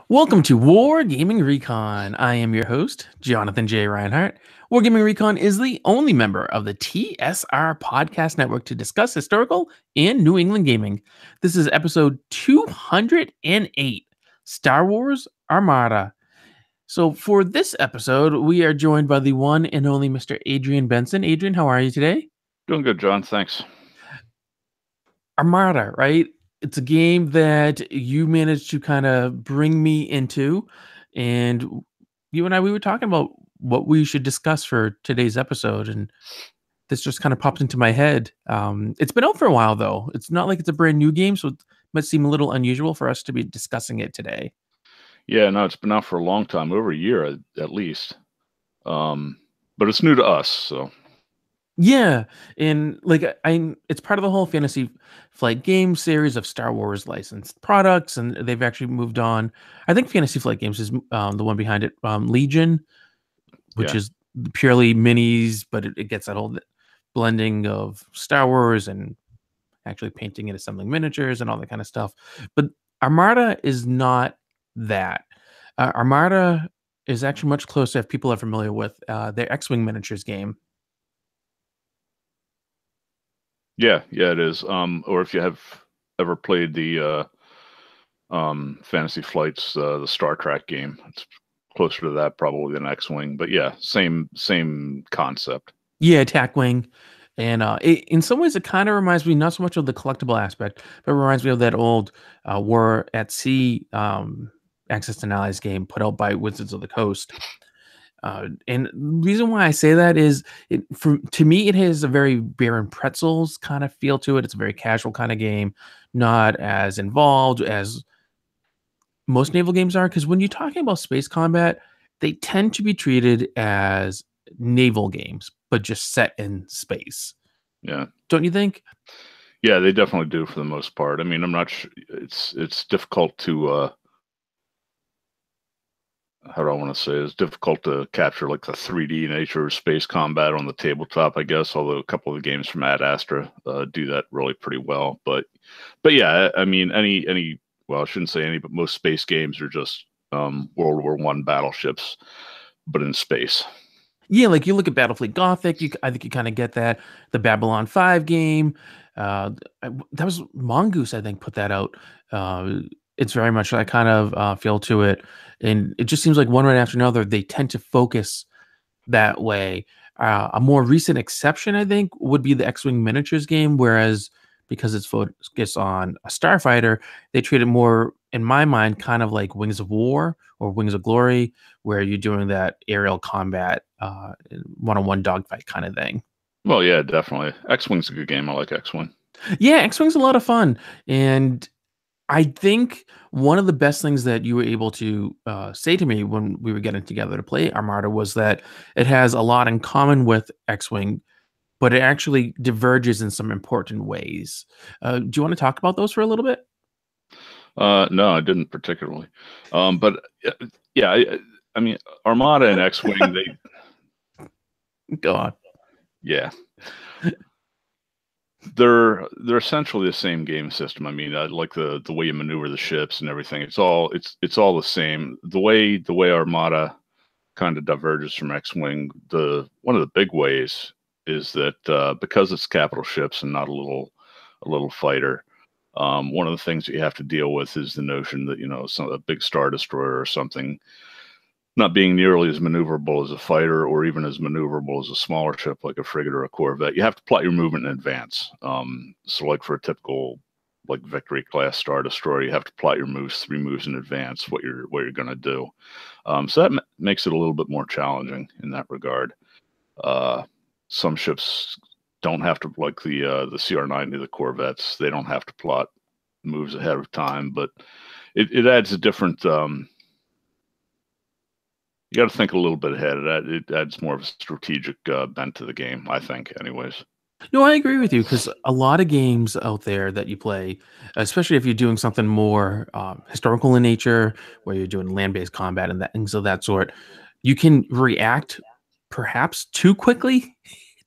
Welcome to Wargaming Recon. I am your host, Jonathan J. Reinhardt. Wargaming Recon is the only member of the TSR podcast network to discuss historical and New England gaming. This is episode 208, Star Wars Armada. So for this episode, we are joined by the one and only Mr. Adrian Benson. Adrian, how are you today? Doing good, John. Thanks. Armada, right? It's a game that you managed to kind of bring me into, and you and I we were talking about what we should discuss for today's episode, and this just kind of popped into my head. It's been out for a while though. It's not like it's a brand new game, so it might seem a little unusual for us to be discussing it today. Yeah, no, it's been out for a long time, over a year at least. But it's new to us, so Yeah, and it's part of the whole Fantasy Flight game series of Star Wars licensed products, and they've actually moved on. I think Fantasy Flight Games is the one behind it, Legion, which yeah. is purely minis, but it gets that whole blending of Star Wars and actually painting and assembling miniatures and all that kind of stuff. But Armada is not that. Armada is actually much closer if people are familiar with their X-Wing miniatures game. Yeah, it is. Or if you have ever played the Fantasy Flights, the Star Trek game, it's closer to that probably than X-Wing. But yeah, same concept. Yeah, Attack Wing. And in some ways, it kind of reminds me not so much of the collectible aspect, but it reminds me of that old War at Sea Axis and Allies game put out by Wizards of the Coast. And the reason why I say that is, to me, it has a very beer and pretzels kind of feel to it. It's a very casual kind of game, not as involved as most naval games are. Because when you're talking about space combat, they tend to be treated as naval games, but just set in space. Yeah. Don't you think? Yeah, they definitely do for the most part. I mean, I'm not sure. It's difficult to how do I want to say? It's difficult to capture like the 3D nature of space combat on the tabletop, I guess. Although a couple of the games from Ad Astra do that really pretty well. But yeah, I mean, any well, I shouldn't say any, but most space games are just World War I battleships, but in space. Yeah, like you look at Battlefleet Gothic, I think you kind of get that. The Babylon 5 game, that was Mongoose, I think, put that out. It's very much that kind of feel to it. And it just seems like one right after another, they tend to focus that way. A more recent exception, I think, would be the X-Wing miniatures game, whereas because it's focused on a starfighter, they treat it more, in my mind, kind of like Wings of War or Wings of Glory, where you're doing that aerial combat, one-on-one dogfight kind of thing. Well, yeah, definitely. X-Wing's a good game. I like X-Wing. Yeah, X-Wing's a lot of fun, and I think one of the best things that you were able to say to me when we were getting together to play Armada was that it has a lot in common with X-Wing, but it actually diverges in some important ways. Do you want to talk about those for a little bit? No, I didn't particularly. But yeah, I mean, Armada and X-Wing, they Go on. yeah, they're essentially the same game system. I mean, I like the way you maneuver the ships and everything. It's all the same. The way Armada kind of diverges from X-Wing, one of the big ways is that because it's capital ships and not a little fighter. One of the things that you have to deal with is the notion that a big star destroyer or something not being nearly as maneuverable as a fighter or even as maneuverable as a smaller ship like a frigate or a corvette. You have to plot your movement in advance. So like for a typical like Victory class star destroyer, you have to plot your moves 3 moves in advance, what you're going to do. So that makes it a little bit more challenging in that regard. Some ships don't have to, like the CR-90, the corvettes, they don't have to plot moves ahead of time, but it adds a different you got to think a little bit ahead. It adds more of a strategic bent to the game, I think, anyways. No, I agree with you because a lot of games out there that you play, especially if you're doing something more historical in nature, where you're doing land-based combat and things of that sort, you can react perhaps too quickly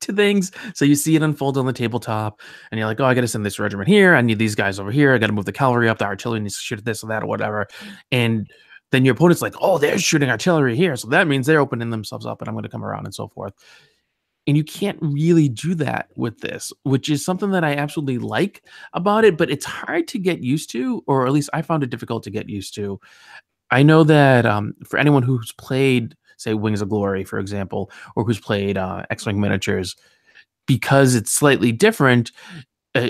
to things. So you see it unfold on the tabletop, and you're like, "Oh, I got to send this regiment here. I need these guys over here. I got to move the cavalry up. The artillery needs to shoot at this or that or whatever." And then your opponent's like, oh, they're shooting artillery here, so that means they're opening themselves up, and I'm going to come around and so forth. And you can't really do that with this, which is something that I absolutely like about it, but it's hard to get used to, or at least I found it difficult to get used to. I know that for anyone who's played, say, Wings of Glory, for example, or who's played X-Wing miniatures, because it's slightly different,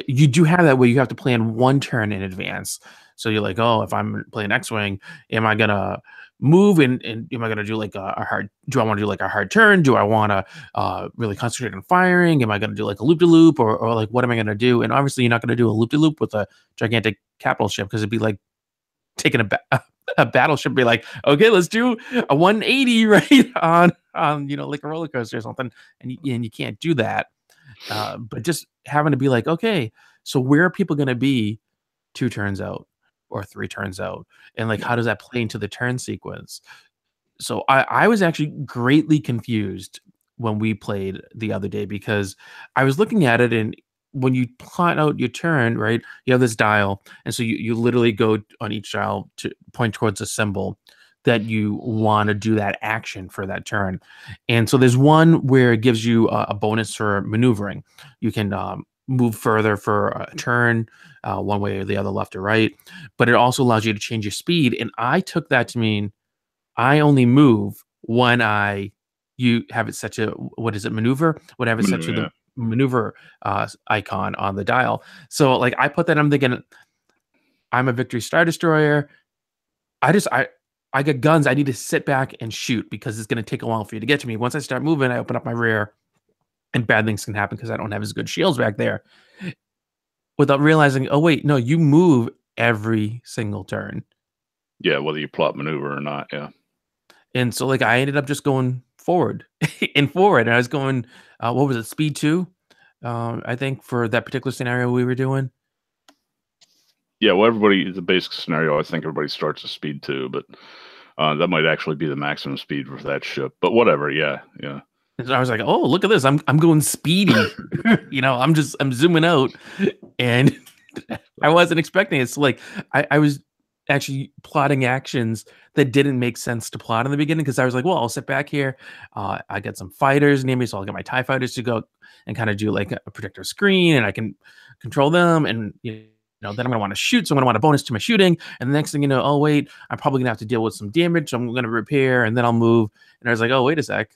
you do have that where you have to plan one turn in advance. So you're like, oh, if I'm playing X-Wing, am I gonna move and am I gonna do like a hard? Do I want to do like a hard turn? Do I want to really concentrate on firing? Am I gonna do like a loop to loop, or like what am I gonna do? And obviously, you're not gonna do a loop to loop with a gigantic capital ship because it'd be like taking a battleship, be like, okay, let's do a 180 right on like a roller coaster or something, and you can't do that. But just having to be like, okay, so where are people going to be 2 turns out or 3 turns out? And like, Yeah. how does that play into the turn sequence? So I was actually greatly confused when we played the other day because I was looking at it, and when you plot out your turn, right, you have this dial. And so you literally go on each dial to point towards a symbol that you want to do that action for that turn. And so there's one where it gives you a bonus for maneuvering. You can move further for a turn, one way or the other, left or right, but it also allows you to change your speed. And I took that to mean I only move when you have it set to, what is it, maneuver? Would have it set to the Yeah. maneuver icon on the dial. So like I put that, I'm thinking I'm a Victory Star Destroyer. I just I got guns. I need to sit back and shoot because it's going to take a while for you to get to me. Once I start moving, I open up my rear, and bad things can happen because I don't have as good shields back there. Without realizing, oh wait, no, you move every single turn. Yeah, whether you plot maneuver or not. Yeah. And so like I ended up just going forward and forward. And I was going, what was it, speed 2? I think for that particular scenario we were doing. Yeah, well, the basic scenario, I think everybody starts at speed 2, but that might actually be the maximum speed for that ship. But whatever, yeah, yeah. And so I was like, oh, look at this. I'm going speedy. I'm zooming out. And I wasn't expecting it. So like I was actually plotting actions that didn't make sense to plot in the beginning because I was like, well, I'll sit back here. I got some fighters near me, so I'll get my TIE fighters to go and kind of do like a projector screen, and I can control them. And then I'm gonna want to shoot, so I'm gonna want a bonus to my shooting. And the next thing you know, oh wait, I'm probably gonna have to deal with some damage. So I'm gonna repair, and then I'll move. And I was like, oh wait a sec.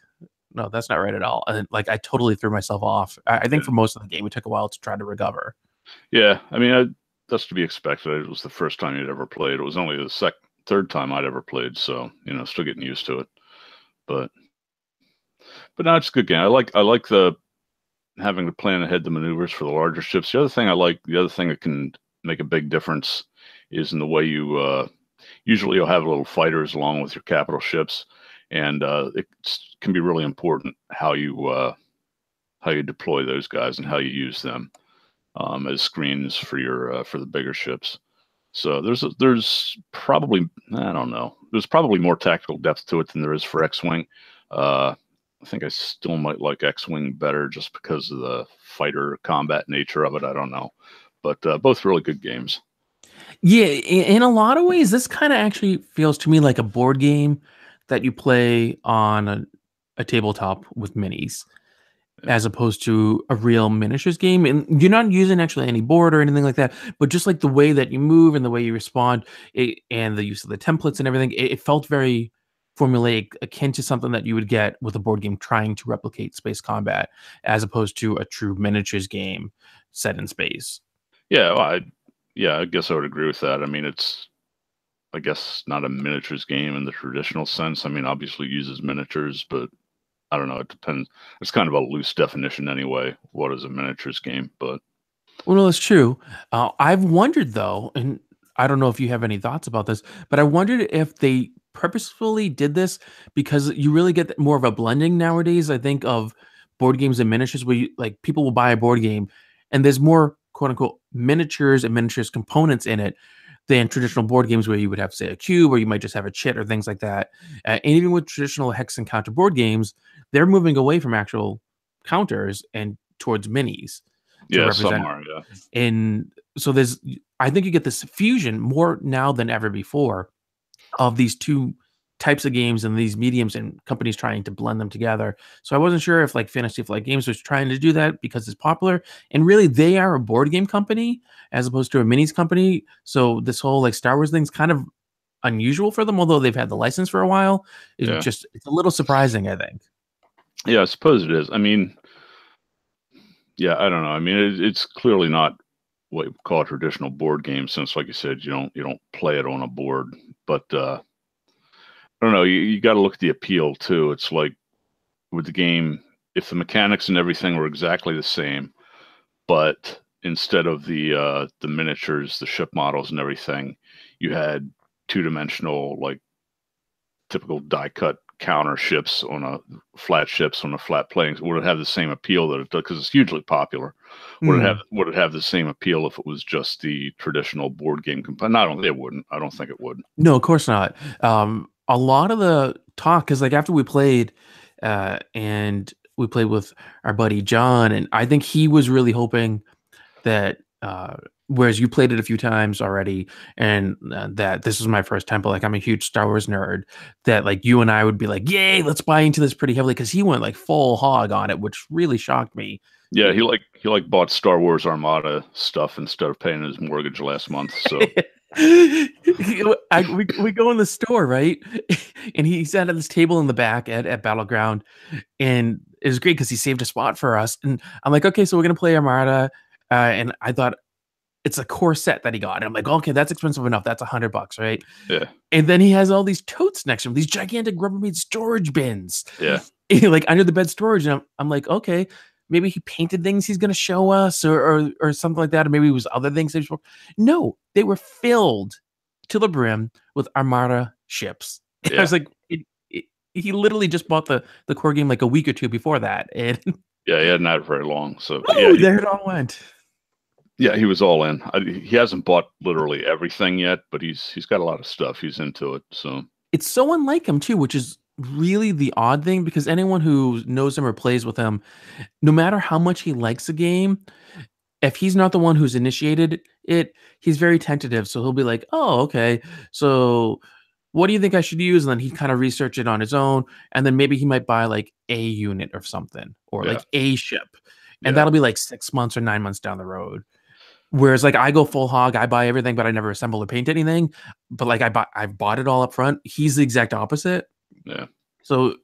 No, that's not right at all. And like I totally third myself off. I think Yeah. for most of the game, it took a while to try to recover. Yeah, I mean, that's to be expected. It was the first time you'd ever played. It was only the third time I'd ever played, so still getting used to it. But no, it's a good game. I like the having to plan ahead the maneuvers for the larger ships. The other thing that can make a big difference is in the way you usually you'll have little fighters along with your capital ships, and it can be really important how you deploy those guys and how you use them as screens for the bigger ships. So there's probably, I don't know, there's probably more tactical depth to it than there is for X-Wing. I think I still might like X-Wing better just because of the fighter combat nature of it. I don't know, but both really good games. Yeah, in a lot of ways, this kind of actually feels to me like a board game that you play on a tabletop with minis, Yeah, as opposed to a real miniatures game. And you're not using actually any board or anything like that, but just like the way that you move and the way you respond, and the use of the templates and everything, it felt very formulaic, akin to something that you would get with a board game trying to replicate space combat, as opposed to a true miniatures game set in space. yeah, well, I guess I would agree with that. I mean, it's, I guess, not a miniatures game in the traditional sense. I mean, obviously it uses miniatures, but I don't know. It depends. It's kind of a loose definition anyway. What is a miniatures game? But Well, no, that's true. I've wondered though, and I don't know if you have any thoughts about this, but I wondered if they purposefully did this because you really get more of a blending nowadays. I think of board games and miniatures where like people will buy a board game, and there's more quote unquote miniatures and miniatures components in it than traditional board games where you would have, say, a cube, or you might just have a chit or things like that. And even with traditional hex and counter board games, they're moving away from actual counters and towards minis to yeah, some represent. are. Yeah, And so I think you get this fusion more now than ever before of these two types of games and these mediums and companies trying to blend them together. So I wasn't sure if like Fantasy Flight Games was trying to do that because it's popular, and really they are a board game company as opposed to a minis company. So this whole like Star Wars thing's kind of unusual for them, although they've had the license for a while. Yeah. It's a little surprising, I think. Yeah, I suppose it is. I mean, yeah, I don't know. I mean, it's clearly not what you call a traditional board game, since, like you said, you don't play it on a board. But I don't know. You got to look at the appeal too. It's like with the game, if the mechanics and everything were exactly the same, but instead of the miniatures, the ship models, and everything, you had two-dimensional, like typical die-cut counter ships on a flat plane. Would it have the same appeal that it does? Because it's hugely popular. Would it have the same appeal if it was just the traditional board game component? I don't. It wouldn't. I don't think it would. No, of course not. A lot of the talk, because like after we played, and we played with our buddy John, and I think he was really hoping that, whereas you played it a few times already, and that this was my first time, but like I'm a huge Star Wars nerd, that like you and I would be like, yay, let's buy into this pretty heavily, because he went like full hog on it, which really shocked me. Yeah, he bought Star Wars Armada stuff instead of paying his mortgage last month. So we go in the store, right? And he sat at this table in the back at Battleground, and it was great because he saved a spot for us. And I'm like, okay, so we're gonna play Armada, and I thought it's a core set that he got. And I'm like, okay, that's expensive enough. That's $100, right? yeah, And then he has all these totes next to him, these gigantic Rubbermaid storage bins, yeah, like under the bed storage. And I'm like, okay, maybe he painted things he's gonna show us, or something like that, or maybe it was other things. No, they were filled to the brim with Armada ships. And I yeah, was like, he literally just bought the core game like a week or two before that, and yeah. He hadn't had it very long. So oh, there it all went. yeah, he was all in. He hasn't bought literally everything yet, but he's got a lot of stuff. He's into it. So It's so unlike him too, which is really the odd thing, because anyone who knows him or plays with him, no matter how much he likes a game, if he's not the one who's initiated it, he's very tentative. So he'll be like, "Oh, okay. So what do you think I should use?" And then he kind of research it on his own, and then maybe he might buy like a unit or something, or yeah, like a ship, and yeah, that'll be like 6 months or 9 months down the road. Whereas like I go full hog, I buy everything, but I never assemble or paint anything. But like I've bought it all up front. He's the exact opposite. yeah. So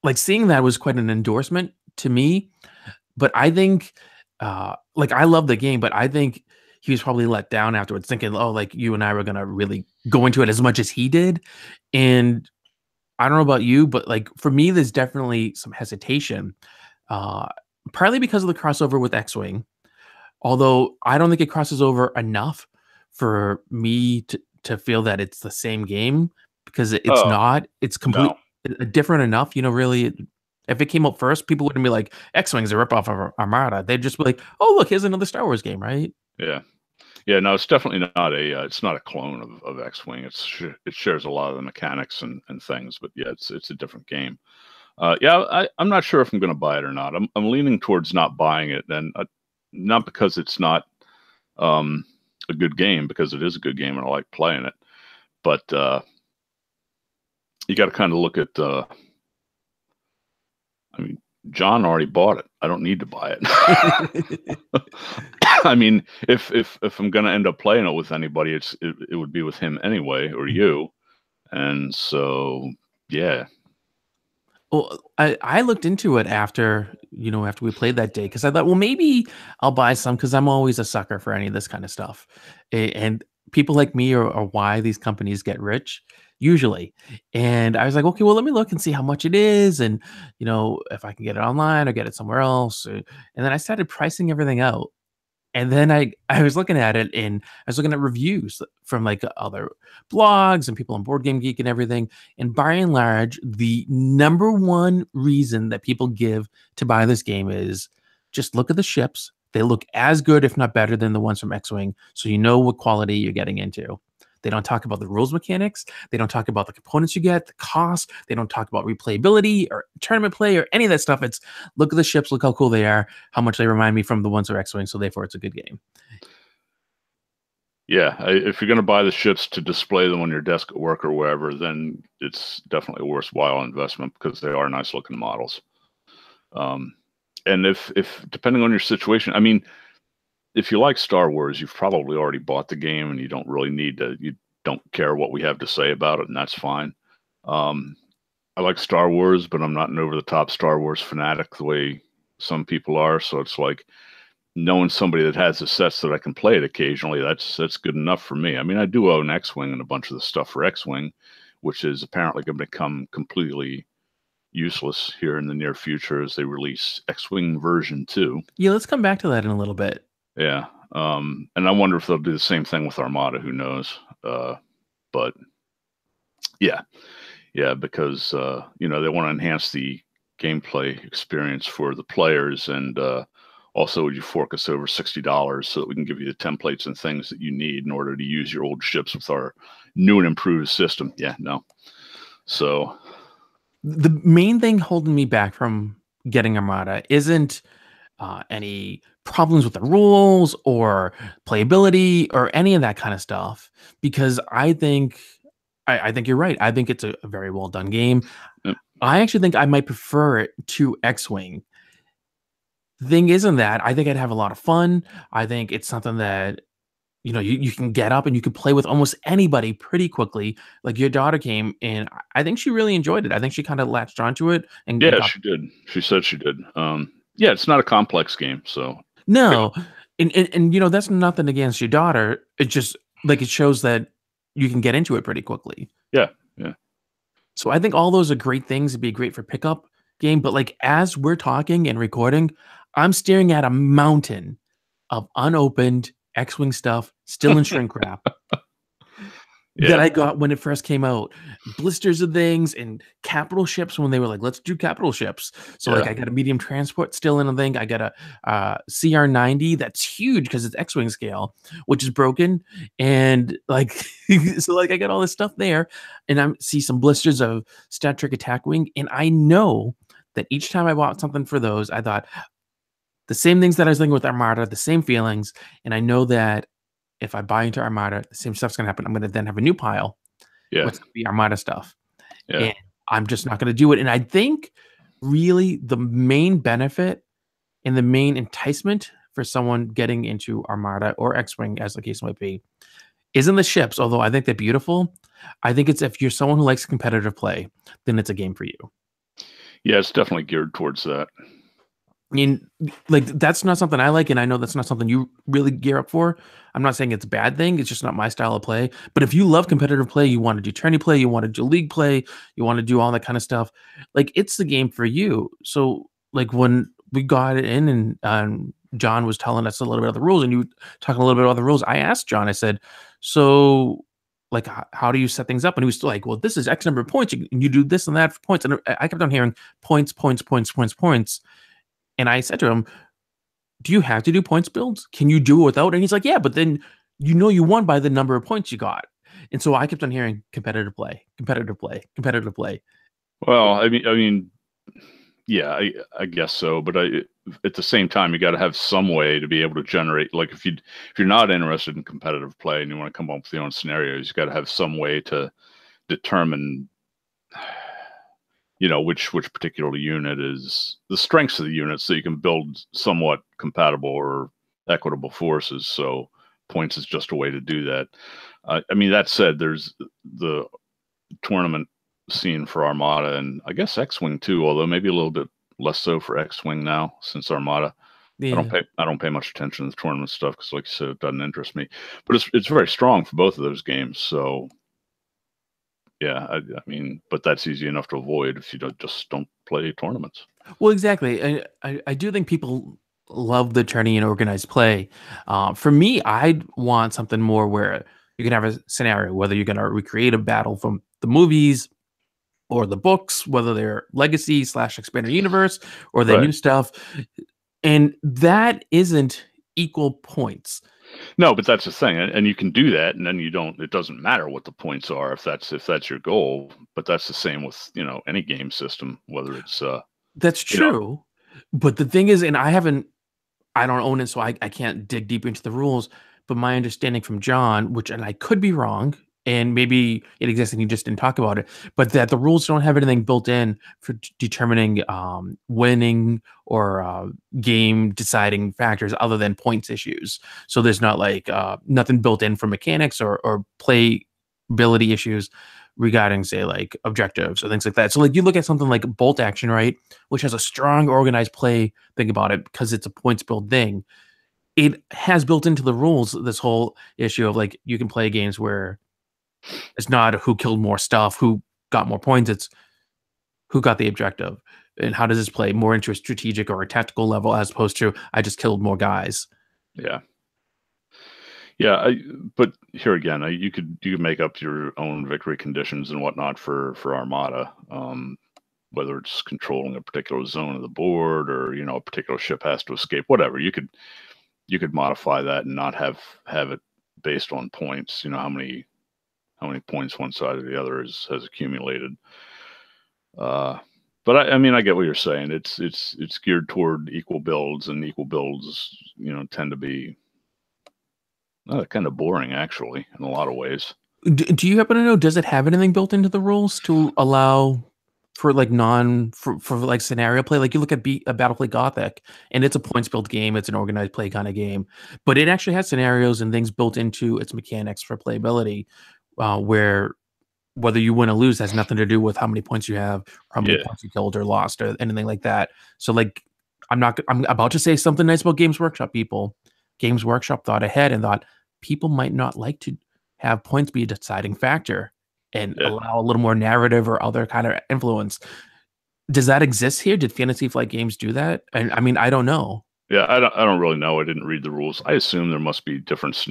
like seeing that was quite an endorsement to me. But I think, like I love the game, but I think he was probably let down afterwards, thinking, oh, like you and I were gonna really go into it as much as he did. And I don't know about you, but like for me, there's definitely some hesitation. Uh Partly because of the crossover with X-Wing. Although I don't think it crosses over enough for me to feel that it's the same game, because it's Oh not. It's no, different enough. Really, if it came out first, people wouldn't be like X-Wing's a ripoff of Armada. They'd just be like, "Oh, look, here's another Star Wars game," right? yeah, yeah. No, it's definitely not a. It's not a clone of X-Wing. It shares a lot of the mechanics and things, but yeah, it's a different game. Yeah, I'm not sure if I'm going to buy it or not. I'm leaning towards not buying it, and not because it's not um, a good game, because it is a good game and I like playing it. But you got to kind of look at. I mean, John already bought it. I don't need to buy it. I mean, if I'm going to end up playing it with anybody, it would be with him anyway, or you. And so, yeah, Well, I looked into it after, after we played that day, because I thought, well, maybe I'll buy some, because I'm always a sucker for any of this kind of stuff. And people like me are why these companies get rich, usually. And I was like, okay, well, let me look and see how much it is, and if I can get it online or get it somewhere else. And then I started pricing everything out. And then I was looking at it, and I was looking at reviews from like other blogs and people on Board Game Geek and everything. And by and large, the number one reason that people give to buy this game is just look at the ships. They look as good, if not better, than the ones from X-Wing. So you know what quality you're getting into. They don't talk about the rules mechanics. They don't talk about the components you get, the cost. They don't talk about replayability or tournament play or any of that stuff. It's look at the ships, look how cool they are, how much they remind me from the ones of X-Wing, so therefore it's a good game. Yeah, if you're going to buy the ships to display them on your desk at work or wherever, then it's definitely a worthwhile investment because they are nice looking models. Um, and if depending on your situation, I mean, if you like Star Wars, you've probably already bought the game and you don't really need to. You don't care what we have to say about it, and that's fine. Um, I like Star Wars, but I'm not an over the top Star Wars fanatic the way some people are. So it's like knowing somebody that has the sets that I can play it occasionally, that's good enough for me. I mean, I do own X-Wing and a bunch of the stuff for X-Wing, which is apparently going to become completely useless here in the near future as they release X-Wing version 2. Yeah, let's come back to that in a little bit. Yeah. And I wonder if they'll do the same thing with Armada, who knows. But yeah. Yeah, because they want to enhance the gameplay experience for the players, and also would you fork us over $60 so that we can give you the templates and things that you need in order to use your old ships with our new and improved system? Yeah, no. So The main thing holding me back from getting Armada isn't any problems with the rules or playability or any of that kind of stuff, because I think you're right. I think it's a very well done game. uh, I actually think I might prefer it to X-Wing. The thing isn't that I think I'd have a lot of fun. I think it's something that you can get up and you can play with almost anybody pretty quickly. Like your daughter came and I think she really enjoyed it. I think she kind of latched onto it and yeah, got she did. She said she did. Yeah, it's not a complex game, so yeah, no, and that's nothing against your daughter. It just like it shows that you can get into it pretty quickly. yeah, yeah, So I think all those are great things. It'd be great for pickup game. But like as we're talking and recording, I'm staring at a mountain of unopened X-Wing stuff still in shrink wrap that yeah, I got when it first came out. Blisters of things and capital ships when they were like, let's do capital ships. So like yeah, I got a medium transport still in a thing. I got a CR90 that's huge because it's X-Wing scale, which is broken. And like so like I got all this stuff there and I see some blisters of Star Trek Attack Wing. And I know that each time I bought something for those, I thought the same things that I was thinking with Armada, the same feelings. And I know that if I buy into Armada, the same stuff's gonna happen. I'm gonna then have a new pile yeah, with the Armada stuff, yeah, and I'm just not gonna do it. And I think really the main benefit and the main enticement for someone getting into Armada or X-Wing, as the case might be, isn't the ships. Although I think they're beautiful, I think it's if you're someone who likes competitive play, then it's a game for you. yeah. It's definitely geared towards that. I mean, like that's not something I like, and I know that's not something you really gear up for. I'm not saying it's a bad thing; it's just not my style of play. But if you love competitive play, you want to do tourney play, you want to do league play, you want to do all that kind of stuff, like it's the game for you. So, like when we got it in, and John was telling us a little bit of the rules, and you were talking a little bit about the rules, I asked John. I said, "So, like, how do you set things up?" And he was still like, "Well, this is X number of points, and you do this and that for points." And I kept on hearing points, points, points, points, points. And I said to him, "Do you have to do points builds? Can you do it without?" And he's like, "Yeah, but then you won by the number of points you got." And so I kept on hearing competitive play, competitive play, competitive play. Well, I mean, yeah, I guess so. But at the same time, you got to have some way to be able to generate. Like if you're not interested in competitive play and you want to come up with your own scenarios, you got to have some way to determine, which particular unit is the strengths of the unit, so you can build somewhat compatible or equitable forces. So points is just a way to do that. I mean, that said, there's the tournament scene for Armada, and I guess X-Wing too, although maybe a little bit less so for X-Wing now since Armada. Yeah, I don't pay much attention to the tournament stuff because, like you said, it doesn't interest me. But it's very strong for both of those games. So yeah, I mean, but that's easy enough to avoid if you don't play tournaments. well, exactly. I do think people love the tourney and organized play. For me, I'd want something more where you can have a scenario, whether you're going to recreate a battle from the movies or the books, whether they're legacy slash expanded universe or the Right. new stuff. And that isn't equal points. No, but that's the thing, and you can do that, and then you don't. It doesn't matter what the points are if that's your goal. But that's the same with any game system, whether it's That's you know true. But the thing is, and I don't own it, so I can't dig deep into the rules. but my understanding from John, which, and I could be wrong, and maybe it exists and you just didn't talk about it, but that the rules don't have anything built in for determining winning or game deciding factors other than points issues. So there's not like nothing built in for mechanics or playability issues regarding, say, like objectives or things like that. So like you look at something like Bolt Action, right, which has a strong organized play thing about it because it's a points build thing. It has built into the rules this whole issue of like you can play games where it's not who killed more stuff, who got more points. It's who got the objective, and how does this play more into a strategic or a tactical level as opposed to I just killed more guys. Yeah. Yeah, but here again, you could make up your own victory conditions and whatnot for Armada, whether it's controlling a particular zone of the board or a particular ship has to escape, whatever. You could modify that and not have it based on points. How many points one side or the other has accumulated. But I mean, I get what you're saying. It's geared toward equal builds, and equal builds, tend to be kind of boring, actually, in a lot of ways. Do you happen to know, does it have anything built into the rules to allow for like for like scenario play? Like you look at a Battlefield Gothic, and it's a points build game, it's an organized play kind of game, but it actually has scenarios and things built into its mechanics for playability, where whether you win or lose has nothing to do with how many points you have, or how many points you killed or lost, or anything like that. So like, I'm about to say something nice about Games Workshop people. Games Workshop thought ahead and thought people might not like to have points be a deciding factor and allow a little more narrative or other kind of influence. Does that exist here? Did Fantasy Flight Games do that? And I mean, I don't know. Yeah, I don't really know. I didn't read the rules. I assume there must be different.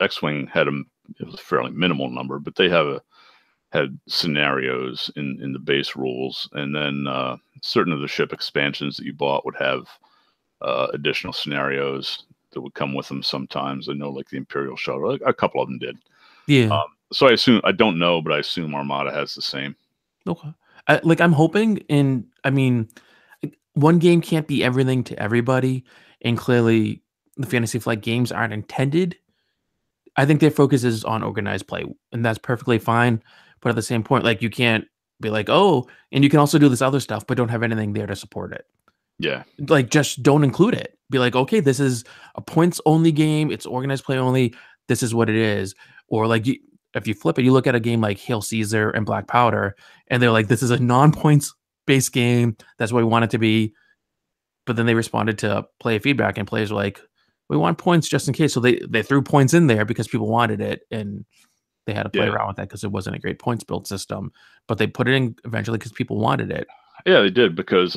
X-Wing it was a fairly minimal number, but they had scenarios in the base rules, and then certain of the ship expansions that you bought would have additional scenarios that would come with them sometimes. I know, like the Imperial Shuttle, a couple of them did. Yeah. So I don't know, but I assume Armada has the same. Okay. I'm hoping, and I mean, one game can't be everything to everybody, and clearly the Fantasy Flight games aren't intended. I think their focus is on organized play, and that's perfectly fine. But at the same point, like you can't be like, oh, and you can also do this other stuff, but don't have anything there to support it. Yeah. Like just don't include it. Be like, okay, this is a points only game. It's organized play only. This is what it is. Or like if you flip it, you look at a game like Hail Caesar and Black Powder, and they're like, this is a non-points based game. That's what we want it to be. But then they responded to player feedback, and players were like, we want points just in case. So they threw points in there because people wanted it, and they had to play around with that because it wasn't a great points build system. But they put it in eventually because people wanted it. Yeah, they did, because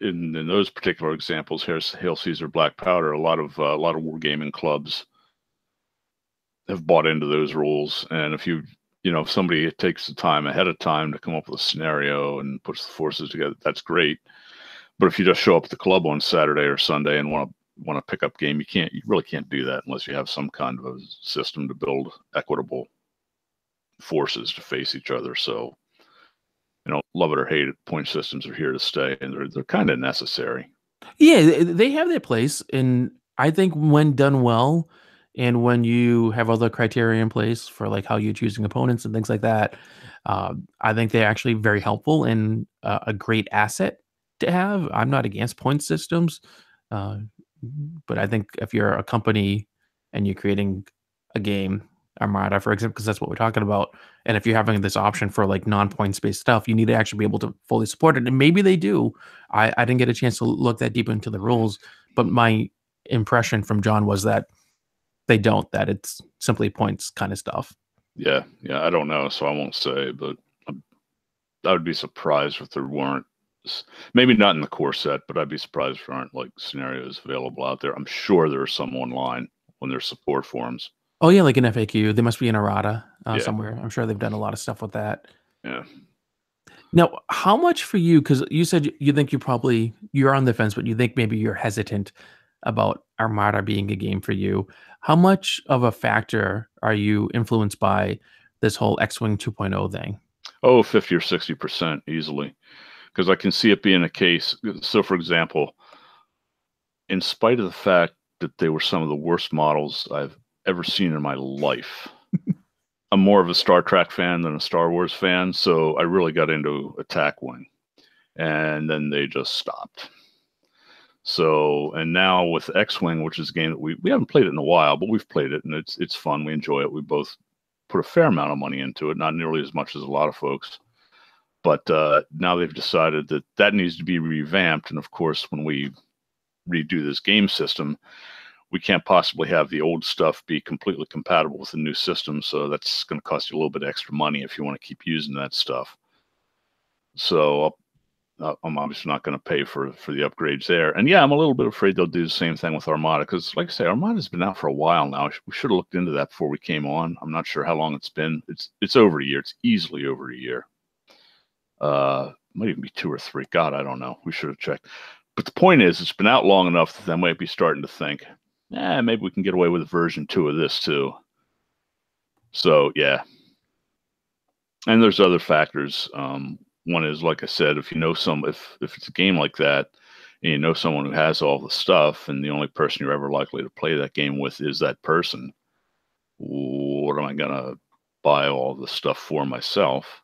in those particular examples, here's Hail Caesar, Black Powder, a lot of wargaming clubs have bought into those rules. And if somebody takes the time ahead of time to come up with a scenario and puts the forces together, that's great. But if you just show up at the club on Saturday or Sunday and want to pick up game, you really can't do that unless you have some kind of a system to build equitable forces to face each other. So, love it or hate it, point systems are here to stay, and they're kind of necessary. Yeah, they have their place, and I think when done well, and when you have other criteria in place for like how you're choosing opponents and things like that, I think they're actually very helpful and a great asset to have. I'm not against point systems, uh, but I think if you're a company and you're creating a game, Armada, for example, because that's what we're talking about, and if you're having this option for like non-points based stuff, you need to actually be able to fully support it. And maybe they do. I didn't get a chance to look that deep into the rules, but my impression from John was that they don't, that it's simply points kind of stuff. Yeah, I don't know, so I won't say, but I would be surprised if there weren't. Maybe not in the core set, but I'd be surprised if there aren't like scenarios available out there. I'm sure there are some online when there's support forums. Oh yeah, like an FAQ. They must be in errata somewhere. I'm sure they've done a lot of stuff with that. Yeah. Now, how much for you? Because you said you think you're on the fence, but you think maybe you're hesitant about Armada being a game for you. How much of a factor are you influenced by this whole X-Wing 2.0 thing? Oh, 50 or 60% easily. Because I can see it being a case. So, for example, in spite of the fact that they were some of the worst models I've ever seen in my life. I'm more of a Star Trek fan than a Star Wars fan, so I really got into Attack Wing, and then they just stopped. So, and now with X-Wing, which is a game that we haven't played it in a while, but we've played it, and it's fun. We enjoy it. We both put a fair amount of money into it, not nearly as much as a lot of folks. But now they've decided that that needs to be revamped. And of course, when we redo this game system, we can't possibly have the old stuff be completely compatible with the new system. So that's going to cost you a little bit extra money if you want to keep using that stuff. So I'm obviously not going to pay for the upgrades there. And yeah, I'm a little bit afraid they'll do the same thing with Armada, because like I say, Armada's been out for a while now. We should have looked into that before we came on. I'm not sure how long it's been. It's over a year. It's easily over a year. Might even be 2 or 3. God, I don't know. We should have checked. But the point is, it's been out long enough that they might be starting to think, maybe we can get away with version 2 of this too. So yeah. And there's other factors. One is, like I said, if you know if it's a game like that, and you know someone who has all the stuff, and the only person you're ever likely to play that game with is that person, what am I gonna buy all the stuff for myself?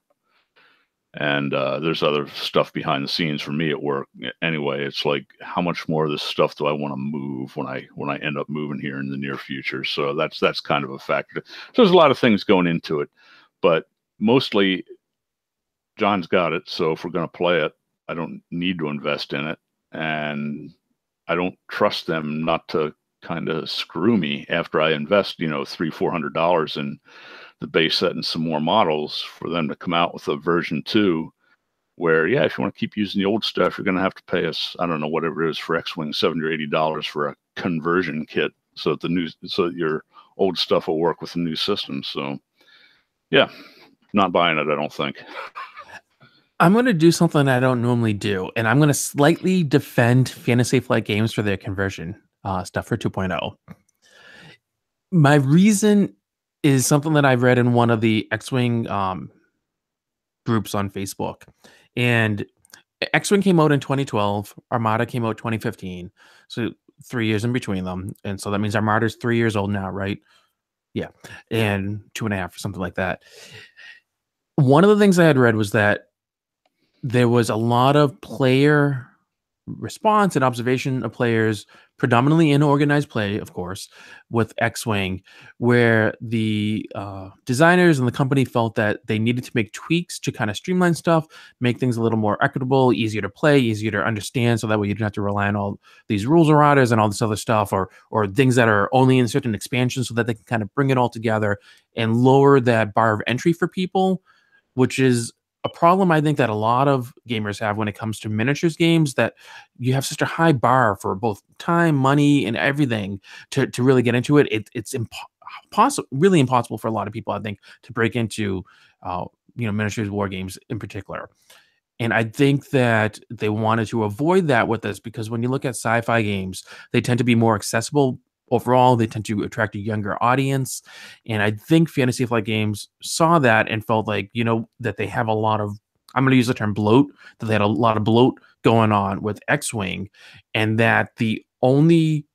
And there's other stuff behind the scenes for me at work. Anyway, it's like, how much more of this stuff do I want to move when I end up moving here in the near future? So that's kind of a factor. So there's a lot of things going into it, but mostly John's got it. So if we're going to play it, I don't need to invest in it, and I don't trust them not to kind of screw me after I invest, $300-400 in the base set and some more models, for them to come out with a version 2 where, if you want to keep using the old stuff, you're going to have to pay us, I don't know, whatever it is for X-Wing, $70 or $80 for a conversion kit, so that your old stuff will work with the new system. So yeah, not buying it, I don't think. I'm going to do something I don't normally do, and I'm going to slightly defend Fantasy Flight Games for their conversion stuff for 2.0. My reason is something that I've read in one of the X-Wing groups on Facebook. And X-Wing came out in 2012. Armada came out 2015. So 3 years in between them. And so that means Armada's 3 years old now, right? Yeah. And 2.5 or something like that. One of the things I had read was that there was a lot of player response and observation of players, predominantly in organized play, of course, with X-Wing, where the designers and the company felt that they needed to make tweaks to kind of streamline stuff, make things a little more equitable, easier to play, easier to understand, so that way you don't have to rely on all these rules erratas and all this other stuff, or things that are only in certain expansions, so that they can kind of bring it all together and lower that bar of entry for people, which is a problem I think that a lot of gamers have when it comes to miniatures games, that you have such a high bar for both time, money, and everything to really get into it. It's really impossible for a lot of people, I think, to break into miniatures war games in particular. And I think that they wanted to avoid that with this, because when you look at sci-fi games, they tend to be more accessible. Overall, they tend to attract a younger audience. And I think Fantasy Flight Games saw that and felt like, that they have a lot of, I'm going to use the term bloat, that they had a lot of bloat going on with X-Wing, and that the only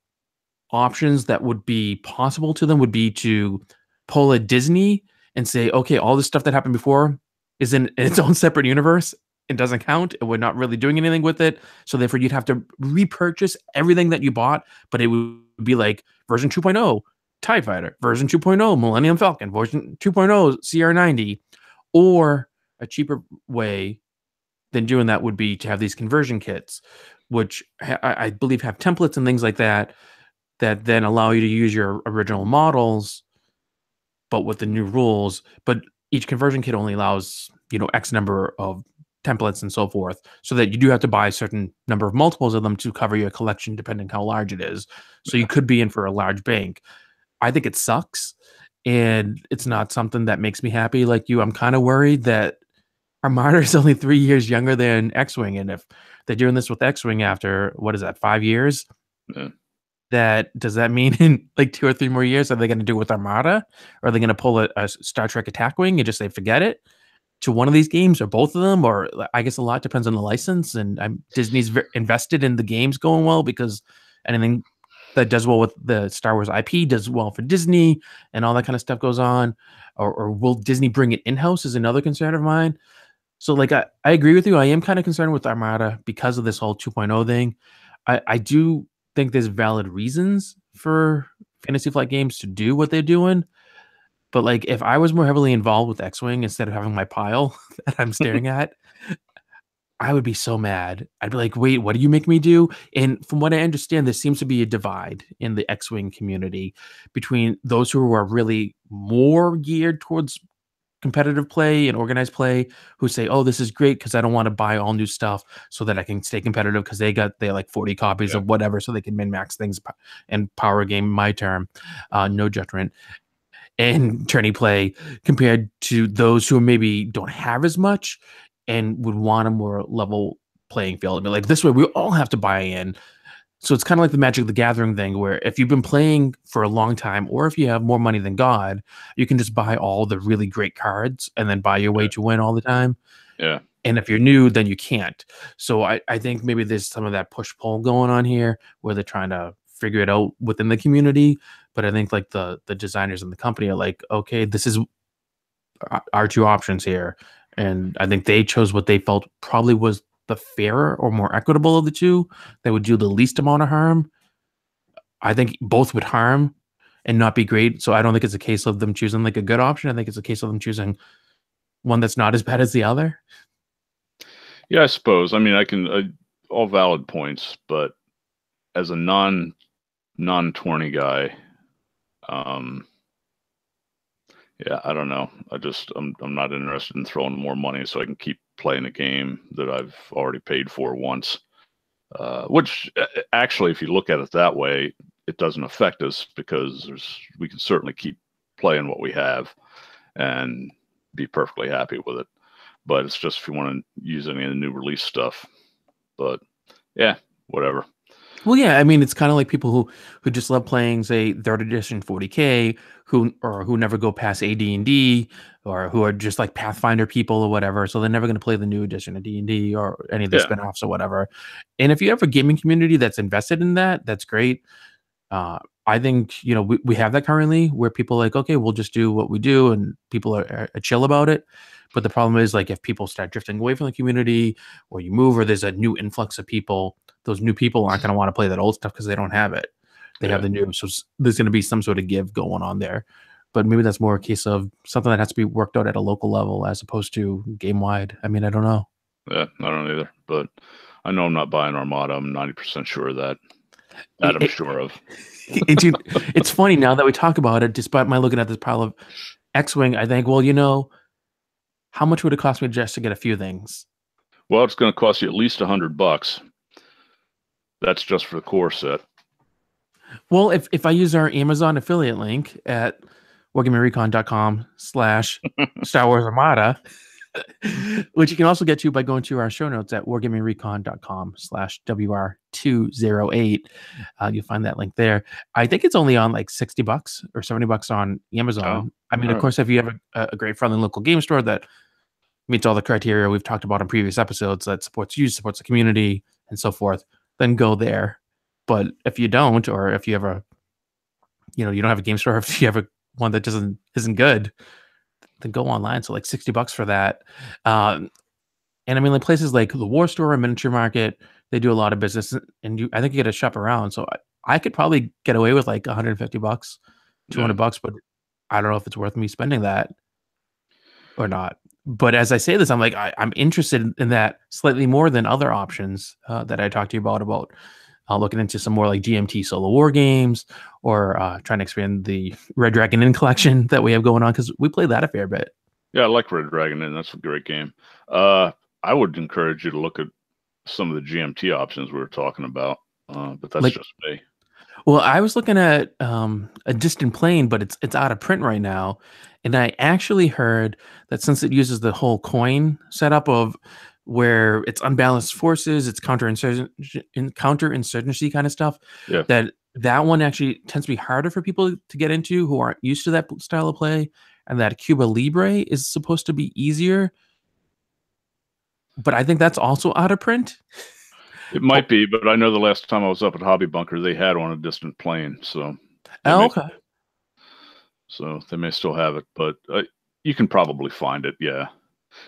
options that would be possible to them would be to pull a Disney and say, okay, all this stuff that happened before is in its own separate universe. It doesn't count, and we're not really doing anything with it. So therefore, you'd have to repurchase everything that you bought, but it would be like version 2.0 TIE Fighter, version 2.0 Millennium Falcon, version 2.0 CR90, or a cheaper way than doing that would be to have these conversion kits, which I believe have templates and things like that, that then allow you to use your original models, but with the new rules. But each conversion kit only allows, X number of templates and so forth, so that you do have to buy a certain number of multiples of them to cover your collection, depending how large it is. So you could be in for a large bank. I think it sucks, and it's not something that makes me happy. Like you, I'm kind of worried that Armada is only 3 years younger than X-Wing, and if they're doing this with X-Wing after, what is that, 5 years? Yeah. Does that mean in like 2 or 3 more years, are they going to do it with Armada? Or are they going to pull a Star Trek Attack Wing and just say, forget it, to one of these games, or both of them? Or I guess a lot depends on the license, and Disney's invested in the games going well, because anything that does well with the Star Wars IP, does well for Disney, and all that kind of stuff goes on? Or will Disney bring it in-house is another concern of mine. So like I agree with you. I am kind of concerned with Armada because of this whole 2.0 thing. I do think there's valid reasons for Fantasy Flight Games to do what they're doing. But like if I was more heavily involved with X-Wing instead of having my pile that I'm staring at, I would be so mad. I'd be like, wait, what do you make me do? And from what I understand, there seems to be a divide in the X-Wing community between those who are really more geared towards competitive play and organized play, who say, oh, this is great because I don't want to buy all new stuff so that I can stay competitive because they like 40 copies Yeah. of whatever so they can min-max things and power game my term. No judgment. And tourney play compared to those who maybe don't have as much and would want a more level playing field. I mean, like this way, we all have to buy in. So it's kind of like the Magic the Gathering thing, where if you've been playing for a long time, or if you have more money than God, you can just buy all the really great cards and then buy your way Yeah. to win all the time. Yeah. And if you're new, then you can't. So I think maybe there's some of that push pull going on here where they're trying to figure it out within the community. But I think like the designers in the company are like, okay, this is our two options here. And I think they chose what they felt probably was the fairer or more equitable of the two that would do the least amount of harm. I think both would harm and not be great. So I don't think it's a case of them choosing like a good option. I think it's a case of them choosing one that's not as bad as the other. Yeah, I suppose. I mean, I can all valid points, but as a non-tourney guy, um, yeah, I don't know. I'm not interested in throwing more money so I can keep playing a game that I've already paid for once. Which actually, if you look at it that way, it doesn't affect us because we can certainly keep playing what we have and be perfectly happy with it. But it's just if you want to use any of the new release stuff. But yeah, whatever. Well, yeah, I mean, it's kind of like people who just love playing, say, third edition 40K, who never go past AD&D, or who are just like Pathfinder people or whatever. So they're never going to play the new edition of D&D or any of the Yeah, spinoffs or whatever. And if you have a gaming community that's invested in that, that's great. I think we have that currently where people are like, okay, we'll just do what we do, and people are chill about it. But the problem is like if people start drifting away from the community, or you move, or there's a new influx of people, those new people aren't going to want to play that old stuff because they don't have it. They have yeah, the new, so there's going to be some sort of give going on there. But maybe that's more a case of something that has to be worked out at a local level as opposed to game wide. I mean, I don't know. yeah. I don't either, but I know I'm not buying Armada. I'm 90% sure of that. That I'm sure of. It's funny now that we talk about it. Despite my looking at this pile of X-wing, I think, well, how much would it cost me just to get a few things? Well, it's going to cost you at least $100. That's just for the core set. Well, if I use our Amazon affiliate link at wargamingrecon.com/Star Wars Armada, which you can also get to by going to our show notes at wargamingrecon.com/WR208. You'll find that link there. I think it's only on like $60 or $70 on Amazon. Oh, I mean, of course, if you have a great friendly local game store that meets all the criteria we've talked about in previous episodes, that supports you, supports the community, and so forth, then go there. But if you don't, or if you ever, you don't have a game store, if you have one that isn't good, then go online. So like $60 for that. And I mean, like places like the War Store and Miniature Market, they do a lot of business, and I think you get to shop around. So I could probably get away with like $150, $200, but I don't know if it's worth me spending that or not. But as I say this, I'm like, I'm interested in that slightly more than other options that I talked to you about looking into some more like GMT solo war games, or trying to expand the Red Dragon Inn collection that we have going on, because we play that a fair bit. Yeah, I like Red Dragon Inn. That's a great game. I would encourage you to look at some of the GMT options we were talking about, but that's just me. Well, I was looking at a Distant Plane, but it's out of print right now. And I actually heard that since it uses the whole coin setup of where it's unbalanced forces, it's counterinsurgency kind of stuff, Yeah. that one actually tends to be harder for people to get into who aren't used to that style of play, and that Cuba Libre is supposed to be easier. But I think that's also out of print. It Oh, might be, but I know the last time I was up at Hobby Bunker, they had on a distant plane, so they oh, may okay. still have it, but you can probably find it. Yeah,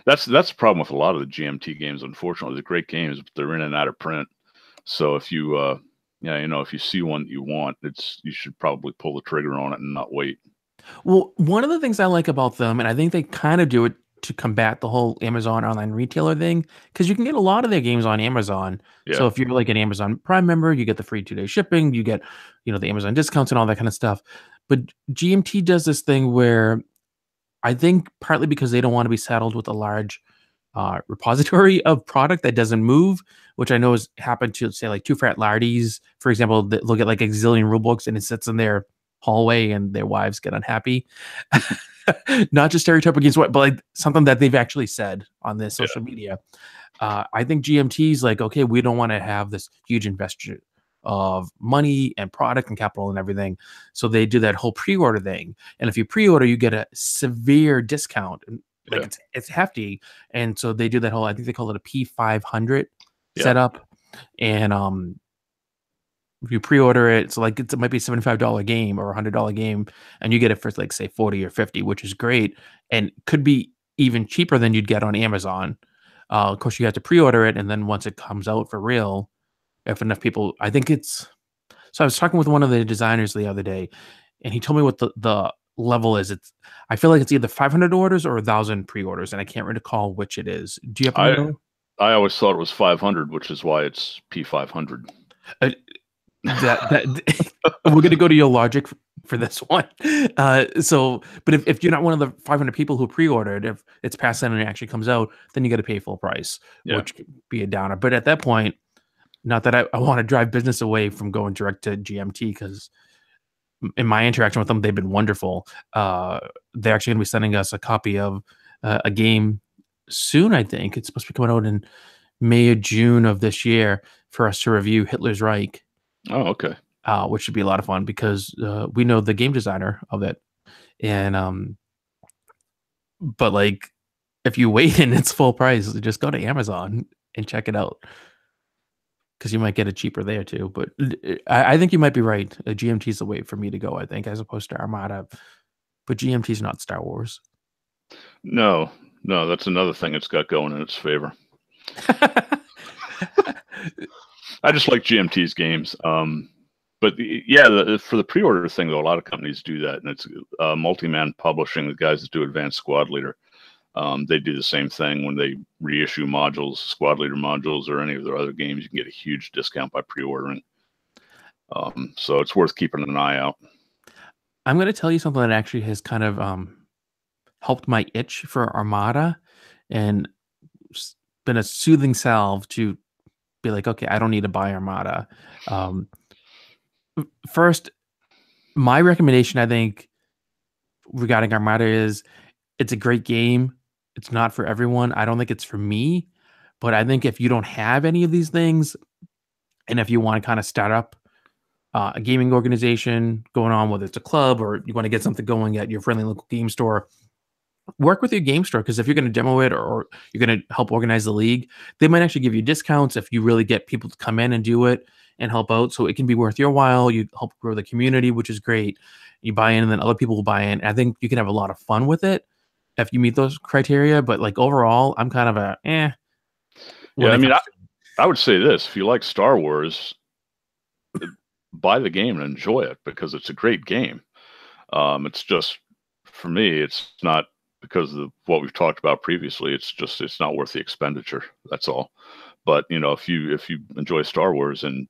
that's the problem with a lot of the GMT games. Unfortunately, they're great games, but they're in and out of print. So if you, yeah, if you see one that you want, you should probably pull the trigger on it and not wait. Well, one of the things I like about them, and I think they kind of do it to combat the whole Amazon online retailer thing, because you can get a lot of their games on Amazon. Yeah, So if you're like an Amazon Prime member, you get the free 2 day shipping, you get, the Amazon discounts and all that kind of stuff. But GMT does this thing where I think partly because they don't want to be saddled with a large repository of product that doesn't move, which I know has happened to say like Two Fat Lardies, for example, that look at like a zillion rule books and it sits in their hallway and their wives get unhappy. Not just stereotype against what, but like something that they've actually said on their yeah, social media. I think GMT's like, okay, we don't want to have this huge investor of money and product and capital and everything. So they do that whole pre-order thing. And if you pre-order, you get a severe discount. And like yeah, it's hefty. And so they do that whole, I think they call it a P500 yeah. setup. And if you pre-order it, so like it might be a $75 game or $100 game, and you get it for like say 40 or 50, which is great, and could be even cheaper than you'd get on Amazon. Of course, you have to pre-order it, and then once it comes out for real, if enough people, I think it's. So I was talking with one of the designers the other day, and he told me what the level is. I feel like it's either 500 orders or 1,000 pre-orders, and I can't recall which it is. Do you happen to I know? I always thought it was 500, which is why it's P500. Uh, that we're gonna go to your logic for this one. But if you're not one of the 500 people who pre-ordered, if it's passed in and it actually comes out, then you got to pay full price, Yeah, which could be a downer. But at that point, not that I want to drive business away from going direct to GMT, because in my interaction with them, they've been wonderful. They're actually going to be sending us a copy of a game soon. I think it's supposed to be coming out in May or June of this year for us to review Hitler's Reich, oh, okay. which should be a lot of fun because we know the game designer of it. And but like if you wait and it's full price, just go to Amazon and check it out because you might get it cheaper there too. But I think you might be right. GMT is the way for me to go, I think, as opposed to Armada. But GMT is not Star Wars. No, no, that's another thing it's got going in its favor. I just like GMT's games. But yeah, for the pre-order thing, though, a lot of companies do that, and it's multi-man publishing. The guys that do Advanced Squad Leader, they do the same thing when they reissue modules, Squad Leader modules, or any of their other games. You can get a huge discount by pre-ordering. So it's worth keeping an eye out. I'm going to tell you something that actually has kind of helped my itch for Armada and been a soothing salve to be like, okay, I don't need to buy Armada. Um, First, my recommendation, I think, regarding Armada is it's a great game. It's not for everyone. I don't think it's for me, but I think if you don't have any of these things, and if you want to kind of start up a gaming organization going on, whether it's a club or you want to get something going at your friendly local game store, work with your game store, because if you're going to demo it or you're going to help organize the league, they might actually give you discounts if you really get people to come in and do it and help out. So it can be worth your while. You help grow the community, which is great. You buy in, and then other people will buy in. I think you can have a lot of fun with it if you meet those criteria. But like overall, I'm kind of a Yeah, when I it mean, comes to. I would say this: if you like Star Wars, buy the game and enjoy it because it's a great game. It's just for me, it's not because of what we've talked about previously. It's not worth the expenditure. That's all. But if you enjoy Star Wars and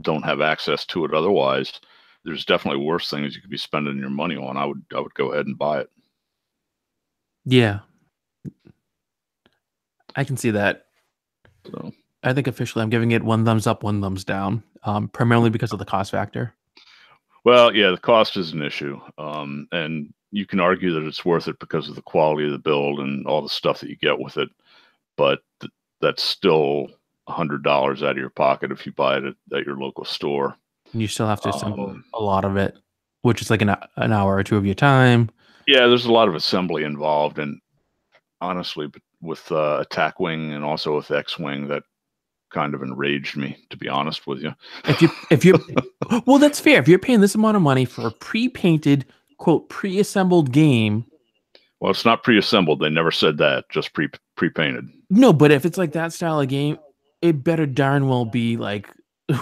don't have access to it otherwise, there's definitely worse things you could be spending your money on. I would go ahead and buy it. Yeah, I can see that. So, I think officially I'm giving it one thumbs up, one thumbs down, primarily because of the cost factor. well, yeah, the cost is an issue, and you can argue that it's worth it because of the quality of the build and all the stuff that you get with it. But that's still $100 out of your pocket if you buy it at your local store. And you still have to assemble Um, a lot of it, which is like an hour or two of your time. yeah, there's a lot of assembly involved, and honestly, with Attack Wing and also with X Wing, that kind of enraged me, to be honest with you. If you're well, that's fair. If you're paying this amount of money for a pre-painted, quote, pre-assembled game. Well, it's not pre-assembled. They never said that. Just pre-painted. No, but if it's like that style of game, it better darn well be like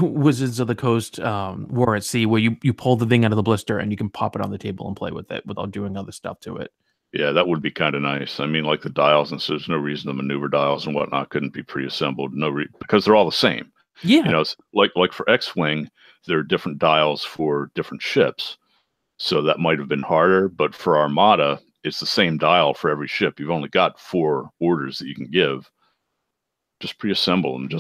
Wizards of the Coast, War at Sea, where you pull the thing out of the blister and you can pop it on the table and play with it without doing other stuff to it. Yeah, that would be kind of nice. I mean, like the dials, and so there's no reason the maneuver dials and whatnot couldn't be pre-assembled. Because they're all the same. Yeah, It's like for X-wing, there are different dials for different ships, so that might have been harder. But for Armada, it's the same dial for every ship. You've only got 4 orders that you can give. Just pre-assemble and